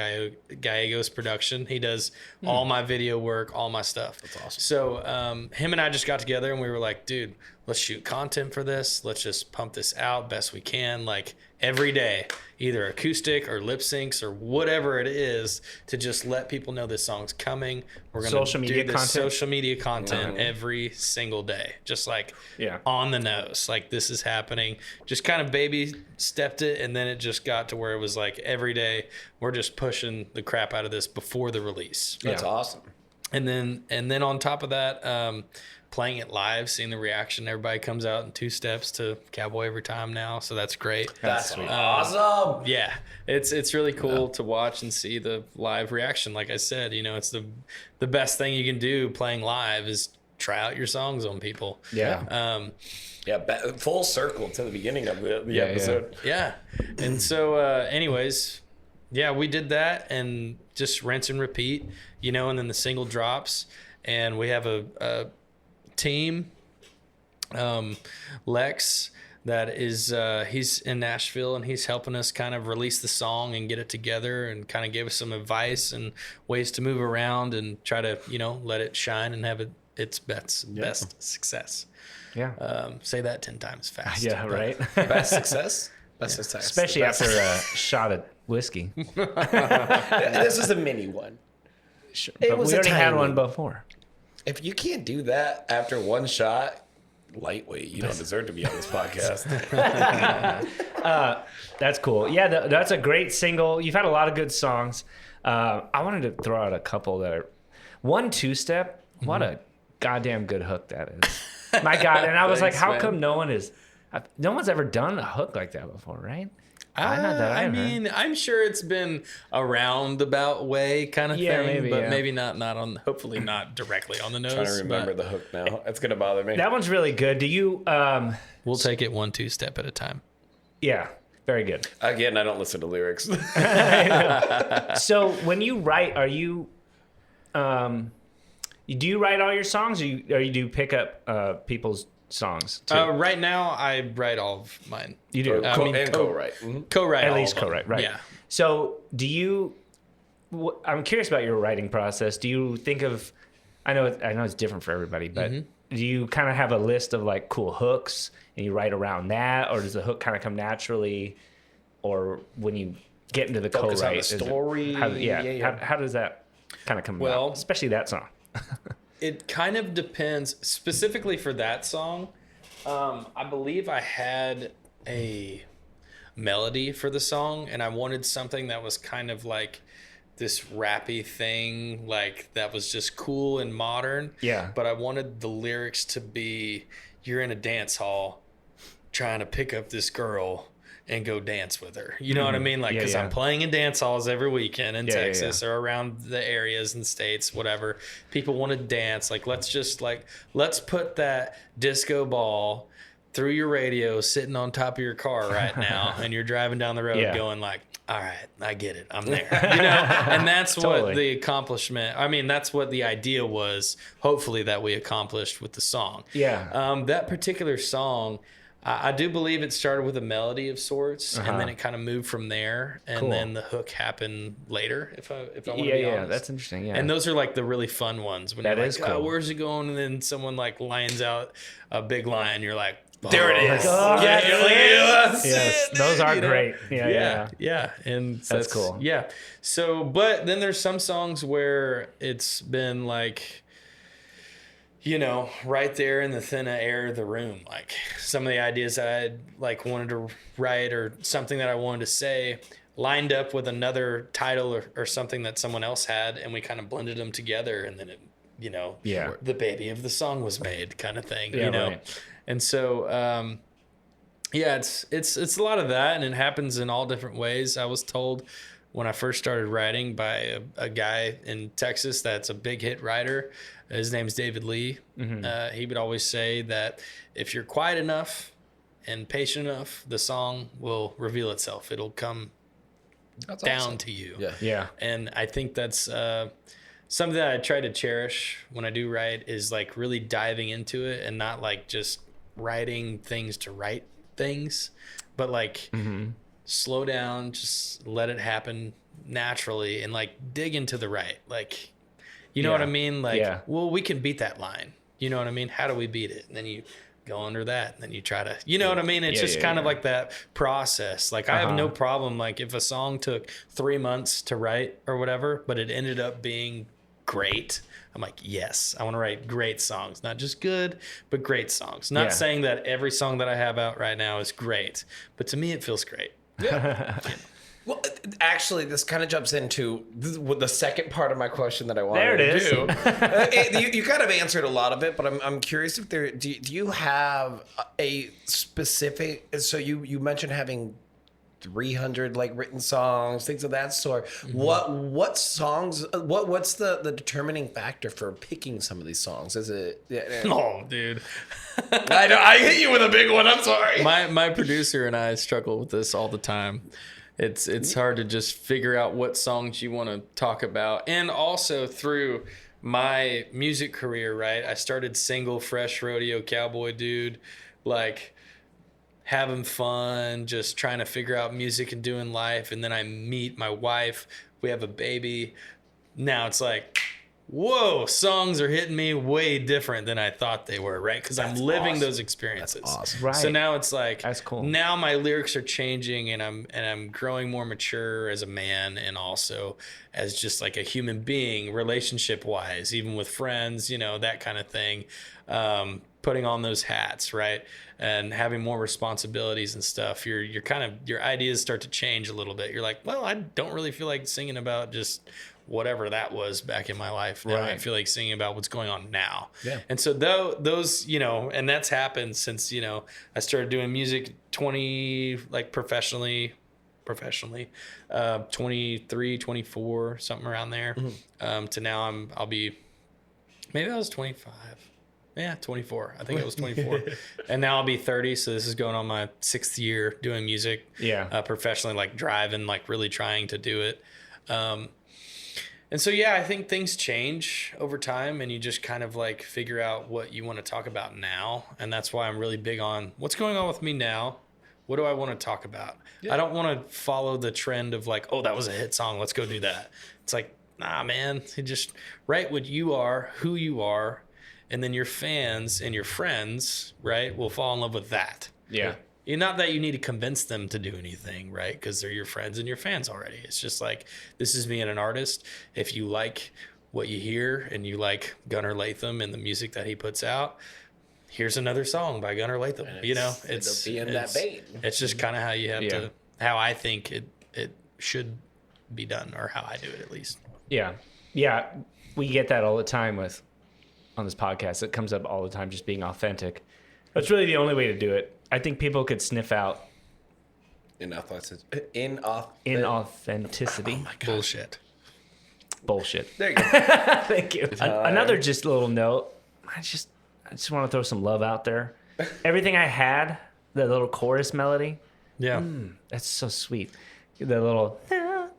Gallegos Production. He does all my video work, all my stuff. That's awesome. So him and I just got together and we were like, dude, let's shoot content for this. Let's just pump this out best we can, like every day, either acoustic or lip syncs or whatever it is, to just let people know this song's coming. We're gonna Social media do this content? social media content every single day, just like Yeah. on the nose, like this is happening. Just kind of baby stepped it, and then it just got to where it was like every day we're just pushing the crap out of this before the release. That's awesome. And then on top of that, playing it live, seeing the reaction. Everybody comes out in 2 steps to Cowboy Every Time now, so that's great. That's awesome. Yeah, it's really cool to watch and see the live reaction. Like I said, it's the best thing you can do playing live is try out your songs on people. Yeah. Full circle to the beginning of the Yeah, episode. Yeah. And so, anyways, yeah, we did that and just rinse and repeat, and then the single drops, and we have a team, Lex, that is, he's in Nashville and he's helping us kind of release the song and get it together and kind of give us some advice and ways to move around and try to, let it shine and have its best success. Yeah. Say that 10 times fast. Yeah, right. Best success. Best success. Especially after a shot of whiskey. This is a mini one. But was we a already had tiny one one. before. If you can't do that after one shot, lightweight, you don't deserve to be on this podcast. That's cool. Yeah, that's a great single. You've had a lot of good songs. I wanted to throw out a couple that are 1 2-step. What a goddamn good hook that is. My God. And I was like, Thanks, how man. come no one's ever done a hook like that before, right? Not that I mean, I'm sure it's been a roundabout way kind of Yeah, thing, maybe, but yeah. maybe not on. Hopefully, not directly on the nose. Trying to remember but the hook now. It's gonna bother me. That one's really good. Do you we'll take it 1 2-step at a time. yeah, very good. Again, I don't listen to lyrics. So when you write, are you do you write all your songs or you pick up people's songs too? Right now, I write all of mine. You do. Co-write. Co-write. At all least of them. co-write, right? Yeah. So do you? I'm curious about your writing process. Do you think of? I know it's different for everybody, but do you kind of have a list of like cool hooks and you write around that, or does the hook kind of come naturally, or when you get into the Focus on co-write, the is it- story. How does that kind of come Well- about? Especially that song. It kind of depends. Specifically for that song, I believe I had a melody for the song, and I wanted something that was kind of like this rappy thing, like that was just cool and modern. Yeah. But I wanted the lyrics to be, you're in a dance hall trying to pick up this girl, and go dance with her. You know what I mean? Like, because I'm playing in dance halls every weekend in Texas or around the areas and states, whatever. People want to dance. Like, let's put that disco ball through your radio sitting on top of your car right now, and you're driving down the road going like, all right, I get it. I'm there. And that's what the accomplishment, that's what the idea was, hopefully, that we accomplished with the song. Yeah. That particular song, I do believe it started with a melody of sorts, and then it kind of moved from there, and then the hook happened later, if I want to be honest. Yeah, that's interesting, And those are like the really fun ones. When that you're is like, cool. oh, where's it going? And then someone like lines out a big line, you're like, there it is. Yes, those are great. Yeah. And that's cool. Yeah. So, but then there's some songs where it's been like, right there in the thin air of the room. Like some of the ideas that I like wanted to write or something that I wanted to say lined up with another title or something that someone else had, and we kind of blended them together, and then it, the baby of the song was made, kind of thing. Right. And so, it's a lot of that, and it happens in all different ways. I was told when I first started writing by a guy in Texas that's a big hit writer. His name's David Lee. Mm-hmm. He would always say that if you're quiet enough and patient enough, the song will reveal itself. It'll come down to you. Yeah. And I think that's something that I try to cherish when I do write, is like really diving into it and not like just writing things to write things, but like slow down, just let it happen naturally, and like dig into the right. Like, you know what I mean? Like, well, we can beat that line. You know what I mean? How do we beat it? And then you go under that, and then you try to, you know what I mean? It's just kind of like that process. Like I have no problem. Like if a song took 3 months to write or whatever, but it ended up being great, I'm like, yes, I want to write great songs, not just good, but great songs. Not saying that every song that I have out right now is great, but to me, it feels great. Yeah. Well, actually, this kind of jumps into the second part of my question that I wanted to do. You kind of answered a lot of it, but I'm curious if do you have a specific? So you mentioned having 300 like written songs, things of that sort. Mm-hmm. What songs? What's the determining factor for picking some of these songs? Is it? Oh, dude. I know I hit you with a big one. I'm sorry. My producer and I struggle with this all the time. It's hard to just figure out what songs you want to talk about. And also through my music career, right? I started single, fresh rodeo cowboy dude, like having fun, just trying to figure out music and doing life. And then I meet my wife. We have a baby. Now it's like, whoa, songs are hitting me way different than I thought they were, right? Because I'm living those experiences. That's awesome. Right. So now it's like, that's cool. Now my lyrics are changing, and I'm growing more mature as a man, and also as just like a human being, relationship wise, even with friends, that kind of thing. Putting on those hats, right? And having more responsibilities and stuff. Your ideas start to change a little bit. You're like, well, I don't really feel like singing about just whatever that was back in my life. Now I feel like singing about what's going on now. Yeah. And so those, and that's happened since, I started doing music professionally, 23, 24, something around there. Mm-hmm. To now maybe I was 25. Yeah, 24. I think I was 24. And now I'll be 30, so this is going on my 6th year doing music. Yeah. Professionally, like driving, like really trying to do it. And so, I think things change over time, and you just kind of like figure out what you want to talk about now. And that's why I'm really big on what's going on with me now. What do I want to talk about? Yeah. I don't want to follow the trend of like, oh, that was a hit song, let's go do that. It's like, nah, man, you just write what you are, who you are, and then your fans and your friends, right, will fall in love with that. Yeah. Not that you need to convince them to do anything, right? Because they're your friends and your fans already. It's just like, this is me and an artist. If you like what you hear and you like Gunnar Latham and the music that he puts out, here's another song by Gunnar Latham. It's in that vein. It's just kind of how you have to, how I think it should be done, or how I do it at least. Yeah. Yeah. We get that all the time on this podcast. It comes up all the time, just being authentic. That's really the only way to do it. I think people could sniff out inauthenticity. Bullshit. Bullshit. There you go. Thank you. Another just little note. I just want to throw some love out there. Everything I had, the little chorus melody. Yeah. That's so sweet. The little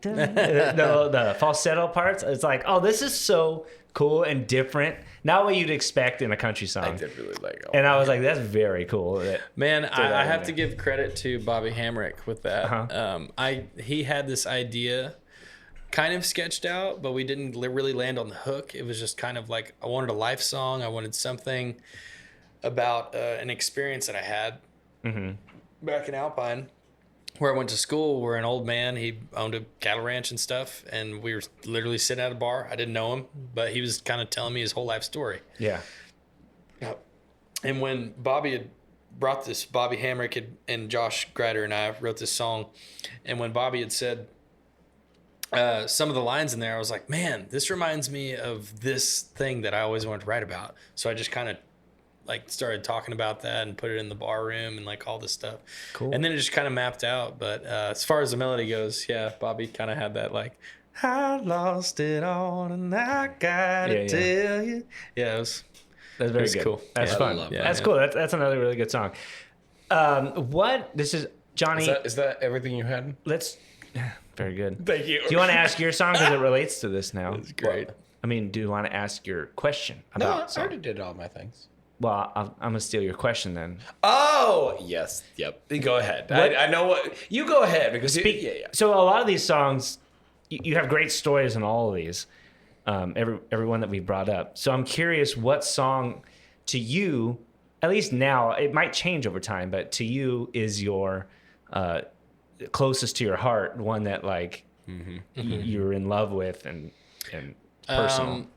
the falsetto parts. It's like, oh, this is so cool and different. Not what you'd expect in a country song. I did really like it. And I was like, that's very cool. Man, I have to give credit to Bobby Hamrick with that. He had this idea kind of sketched out, but we didn't really land on the hook. It was just kind of like, I wanted a life song. I wanted something about an experience that I had back in Alpine, where I went to school, where an old man, he owned a cattle ranch and stuff, and we were literally sitting at a bar. I didn't know him, but he was kind of telling me his whole life story. Yeah. And when Bobby had brought this, Bobby Hamrick and Josh Grider and I wrote this song, and when Bobby had said some of the lines in there, I was like, man, this reminds me of this thing that I always wanted to write about. So I just kind of like started talking about that and put it in the bar room and like all this stuff. Cool. And then it just kind of mapped out. But as far as the melody goes, yeah, Bobby kind of had that like, I lost it all and I gotta tell you. Yeah, that's very good. Cool. That's fun. That's cool. That's another really good song. This is Jonny. Is that everything you had? Very good. Thank you. Do you want to ask your song because it relates to this now? It's great. I mean, do you want to ask your question No, about I already did all my things. Well, I'm going to steal your question then. Oh, yes. Yep. Go ahead. I know what... You go ahead because... So a lot of these songs, you have great stories in all of these, every one that we brought up. So I'm curious what song to you, at least now, it might change over time, but to you is your closest to your heart, one that like you're in love with and personal.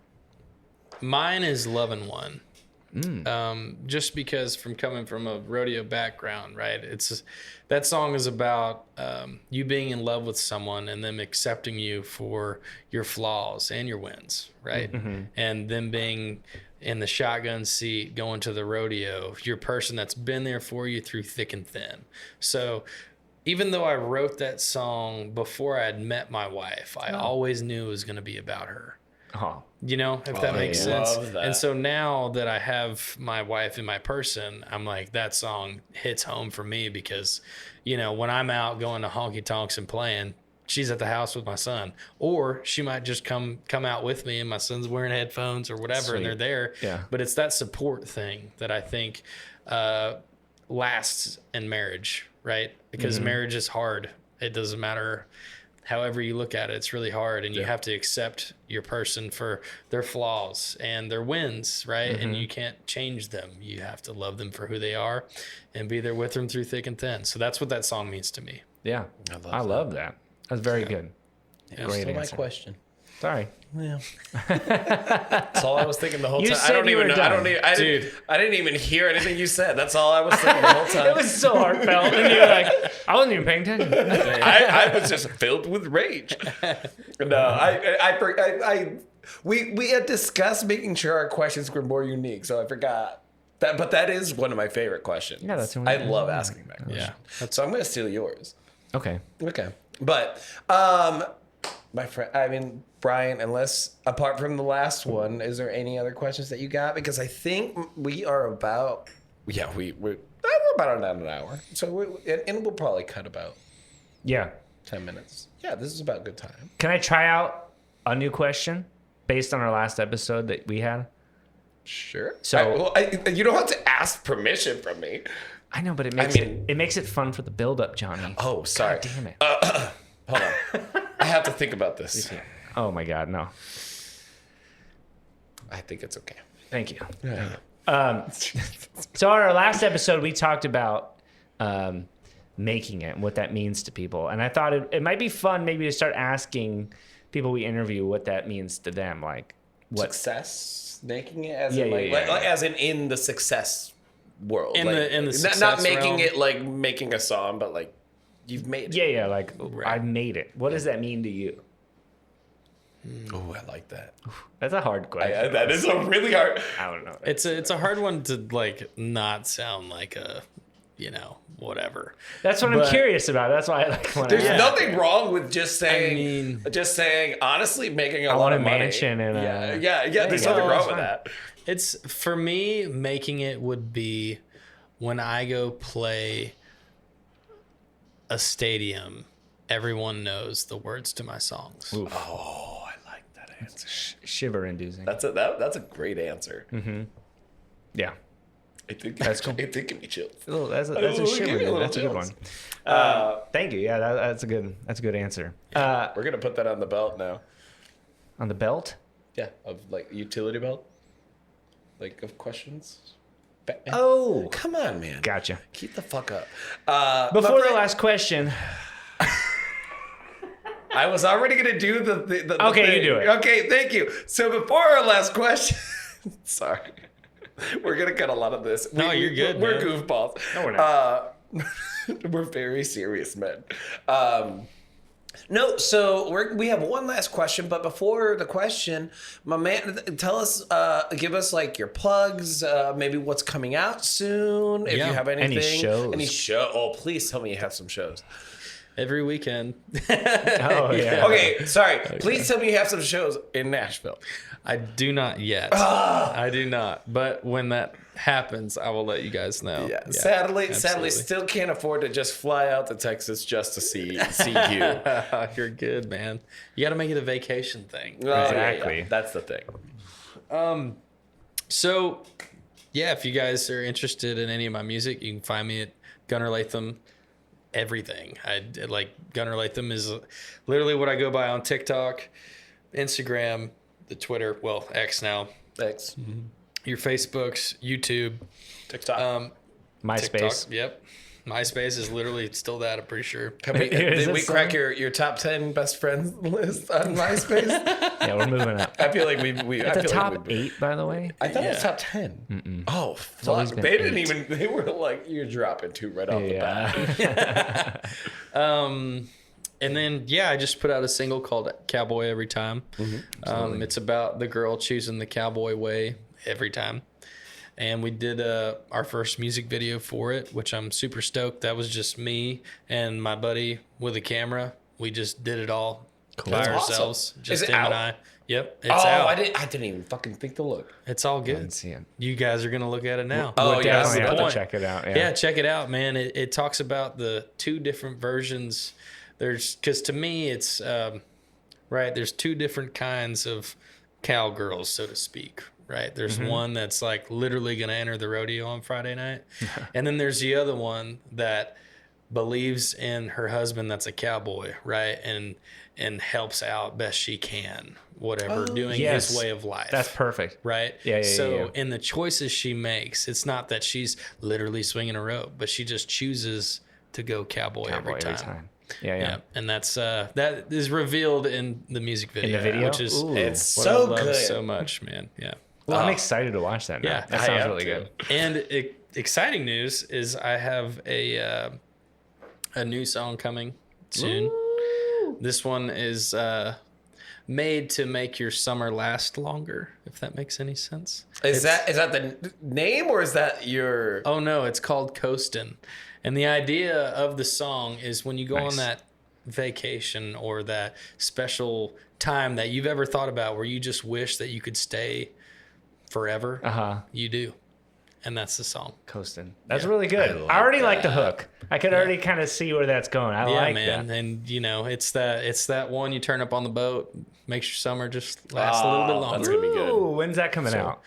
Mine is Lovin' One. Just because coming from a rodeo background, right? That song is about you being in love with someone and them accepting you for your flaws and your wins, right? And them being in the shotgun seat going to the rodeo, your person that's been there for you through thick and thin. So even though I wrote that song before I had met my wife, I always knew it was going to be about her. You know, if that makes sense. And so now that I have my wife and my person, I'm like, that song hits home for me because, you know, when I'm out going to honky tonks and playing, she's at the house with my son, or she might just come out with me and my son's wearing headphones or whatever. Sweet. And they're there. Yeah. But it's that support thing that I think lasts in marriage, right? Because marriage is hard. It doesn't matter. However you look at it, it's really hard, and you have to accept your person for their flaws and their wins, right? And you can't change them. You have to love them for who they are and be there with them through thick and thin. So that's what that song means to me. Yeah, I love that. That's very good. Yeah, great answer. My question. Sorry. Yeah. That's all I was thinking the whole time. I don't even know. I didn't even hear anything you said. That's all I was thinking the whole time. It was so heartfelt. And you were like, I wasn't even paying attention. I was just filled with rage. No, we had discussed making sure our questions were more unique, so I forgot. But that is one of my favorite questions. Yeah, that's one. I love asking that question. Yeah. So I'm going to steal yours. Okay. But my friend, Brian, unless apart from the last one, is there any other questions that you got? Because I think we are about, we're about an hour. So we'll probably cut about 10 minutes. Yeah, this is about good time. Can I try out a new question based on our last episode that we had? Sure. So you don't have to ask permission from me. I know, but it makes it fun for the build-up, Jonny. Oh, sorry. God damn it. Hold on. I have to think about this. Oh my God, no. I think it's okay. Thank you. Yeah. So on our last episode, we talked about making it and what that means to people. And I thought it might be fun maybe to start asking people we interview what that means to them. Like what success, making it as as in the success world. In the success not making realm. it like making a song, but like you've made it. Yeah, like I made it. What does that mean to you? Oh, I like that. That's a hard question. That is a really hard. I don't know. It's a hard one to like not sound like whatever. That's what I'm curious about. That's why I like when There's I nothing wrong with just saying, honestly, making a lot of money. mansion and yeah. There's nothing wrong with that. It's for me, making it would be when I go play a stadium, everyone knows the words to my songs. Oof. Oh, I like that answer. Shiver inducing. That's a great answer. Mm-hmm. Yeah. I think that's cool. It give me chills. That's a shiver. That's a good one. Thank you. Yeah, that's a good answer. We're gonna put that on the belt now. On the belt? Yeah, of like utility belt, like of questions. Oh, come on, man. Gotcha. Keep the fuck up. Before the last question. I was already gonna do the Okay, thing. you do it. Okay, thank you. So before our last question, sorry, we're gonna cut a lot of this. No, you're good. We're man. goofballs. No, we're not. We're very serious men. No, so we have one last question, but before the question, my man, tell us, give us like your plugs, maybe what's coming out soon, if you have anything. Any shows. Oh, please tell me you have some shows. Every weekend. Oh, yeah. Okay, sorry. Please tell me you have some shows in Nashville. I do not yet. I do not. But when that happens, I will let you guys know. Yeah. Sadly, still can't afford to just fly out to Texas just to see you. You're good, man. You got to make it a vacation thing. Oh, Exactly. Yeah. That's the thing. So, yeah, if you guys are interested in any of my music, you can find me at Gunnar Latham. Everything. Gunnar Latham is literally what I go by on TikTok, Instagram, the Twitter, well, X now. Thanks. Mm-hmm. Your Facebooks, YouTube, TikTok. MySpace. TikTok, yep. MySpace is literally still that, I'm pretty sure. Did we crack your top 10 best friends list on MySpace? Yeah, we're moving up. I feel like we It's the top 8, by the way. I thought it was top 10. Mm-mm. Oh, always fuck. been They didn't 8. even, they were like, you're dropping 2 right off the bat. And then, I just put out a single called Cowboy Every Time. Mm-hmm. It's about the girl choosing the cowboy way every time. And we did our first music video for it, which I'm super stoked. That was just me and my buddy with a camera. We just did it all by ourselves. Awesome. Just Is it him out? and I. Yep, it's out. I didn't even fucking think to look. It's all I good. didn't see it. You guys are going to look at it now. Oh, We'll yeah, definitely that's the have to point. check it out. Yeah, check it out, man. It talks about the 2 different versions. Because to me, it's, right, there's 2 different kinds of cowgirls, so to speak, right? There's one that's like literally going to enter the rodeo on Friday night. And then there's the other one that believes in her husband that's a cowboy, right? And helps out best she can, whatever, doing his way of life. That's perfect. Right? Yeah. So in the choices she makes, it's not that she's literally swinging a rope, but she just chooses to go cowboy every time. Yeah. And that's that is revealed in the music video. In the video? Which is Ooh. It's what so I love good. so much, man. Yeah. Well, I'm excited to watch that now. Yeah, That I sounds am really too. good. And exciting news is I have a new song coming soon. Ooh. This one is made to make your summer last longer, if that makes any sense. Is that the name or is that your... Oh no, it's called Coastin'. And the idea of the song is when you go Nice. on that vacation or that special time that you've ever thought about where you just wish that you could stay forever, you do. And that's the song. Coastin'. That's really good. like I already like the that. hook. I could already kind of see where that's going. I like man. that. And you know, it's that one you turn up on the boat, makes your summer just last a little bit longer. That's gonna be good. Ooh, when's that coming out?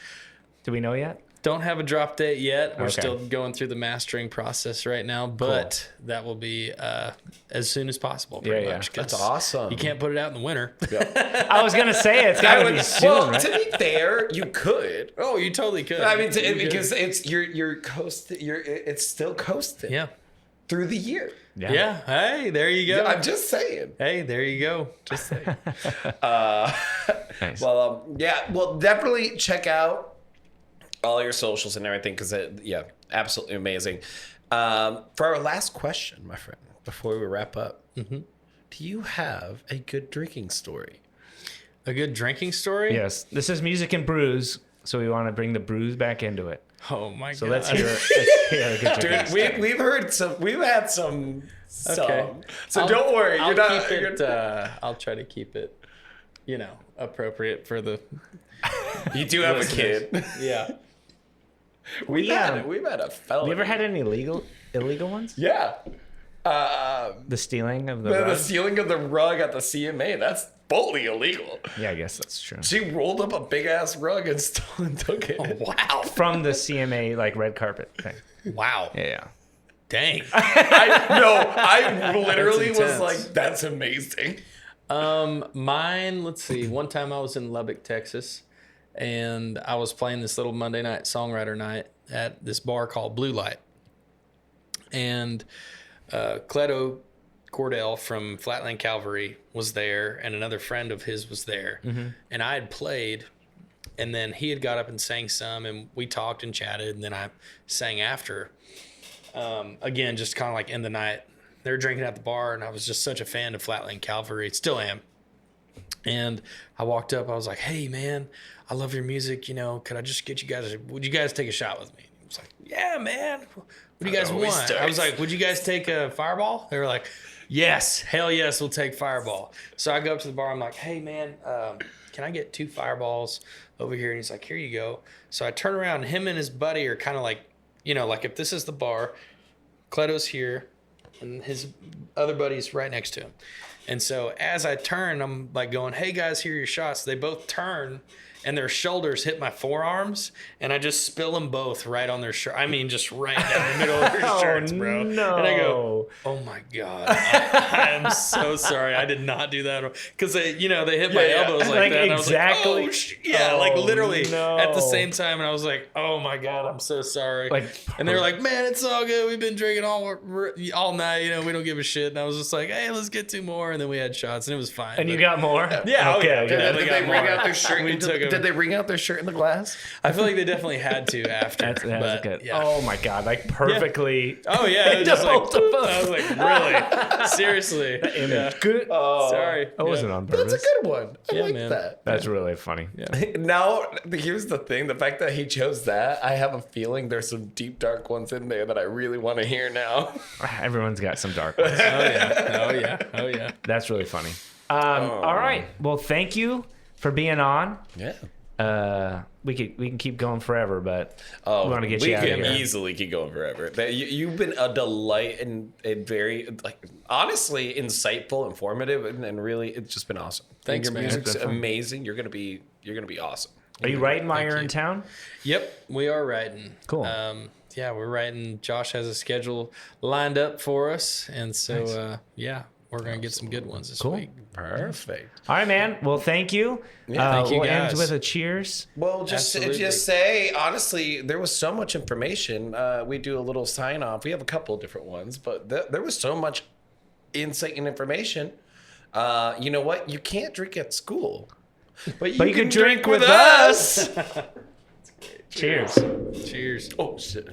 Do we know yet? Don't have a drop date yet. We're Okay. still going through the mastering process right now, but that will be as soon as possible, pretty Yeah. much. 'cause That's awesome. You can't put it out in the winter. I was gonna say it's gotta be soon, well, right? to be fair, you could. Oh, you totally could. I mean, You could. because it's you're coasting. It's still coasting. Yeah. Through the year. Yeah. Hey, there you go. I'm just saying. Hey, there you go. Just saying. Nice. Well, well, definitely check out all your socials and everything because absolutely amazing. For our last question, my friend, before we wrap up, do you have a good drinking story? A good drinking story? Yes, this is Music and Brews, so we want to bring the Brews back into it. Oh my So god. let's hear a good Dude, drink. we've had some. Okay. So don't worry. I'll You're not. keep it, you're- I'll try to keep it, appropriate for the. you do have a listeners. kid. Yeah. We've had a felony. You ever had any illegal ones? Yeah. The stealing of the The rug? stealing of the rug at the CMA, that's fully illegal. Yeah, I guess that's true. She rolled up a big ass rug and stole and took it. Wow. From the CMA like red carpet thing. Wow. Yeah. Dang. I literally That's was intense. like, that's amazing. Mine, let's see. One time I was in Lubbock, Texas, and I was playing this little Monday night songwriter night at this bar called Blue Light. And Cleto Cordell from Flatland Calvary was there, and another friend of his was there. And I had played, and then he had got up and sang some, and we talked and chatted, and then I sang after. Again, just kind of like in the night. They were drinking at the bar, and I was just such a fan of Flatland Calvary. Still am. And I walked up. I was like, hey, man, I love your music. Could I just get you guys, would you guys take a shot with me? He was like, yeah, man. What do you guys always want? starts. I was like, would you guys take a Fireball? They were like, yes, hell yes, we'll take Fireball. So I go up to the bar. I'm like, hey, man, can I get 2 Fireballs over here? And he's like, here you go. So I turn around. Him and his buddy are kind of like, like if this is the bar, Cleto's here, and his other buddy's right next to him. And so as I turn, I'm like going, hey guys, here are your shots. They both turn, and their shoulders hit my forearms, and I just spill them both right on their shirt. I mean, just right down the middle of their shirts, bro. No. And I go, oh my God, I am so sorry. I did not do that. Because they hit my elbows like that. And exactly. I was like, like literally no. at the same time. And I was like, oh my God, I'm so sorry. And they were like, man, it's all good. We've been drinking all night. We don't give a shit. And I was just like, hey, let's get 2 more. And then we had shots, and it was fine. And you got more? Yeah, Okay. okay. Did they wring out their shirt? We took 'em. Did they wring out their shirt in the glass? I feel like they definitely had to after. That's good. Yeah. Oh my God. Like perfectly. Oh yeah, it was just like, Both of us. I was like, really? Seriously? Image. Good. Sorry. That wasn't on purpose. That's a good one. I like man. that. That's really funny. Now, here's the thing. The fact that he chose that, I have a feeling there's some deep, dark ones in there that I really want to hear now. Everyone's got some dark ones. Oh yeah. That's really funny. All right. Well, thank you for being on. Yeah. We can keep going forever, but we Oh, want to get we you out of can here. easily keep going forever. You've been a delight and very, honestly, insightful, informative, and really, it's just been awesome. Thanks, your man. music's It's been fun. amazing. You're gonna be awesome. Are you writing while Thank you're you. in town? Yep, we are writing. Cool. Yeah, we're writing. Josh has a schedule lined up for us, and so we're gonna get some good ones this week. Perfect. All right, man. Well, thank you. thank you, we'll end guys. with a cheers. Well, just Absolutely. say honestly, there was so much information. We do a little sign off. We have a couple of different ones, but there was so much insight and information. You know what? You can't drink at school, but you can drink with us. Cheers. Cheers. Oh shit.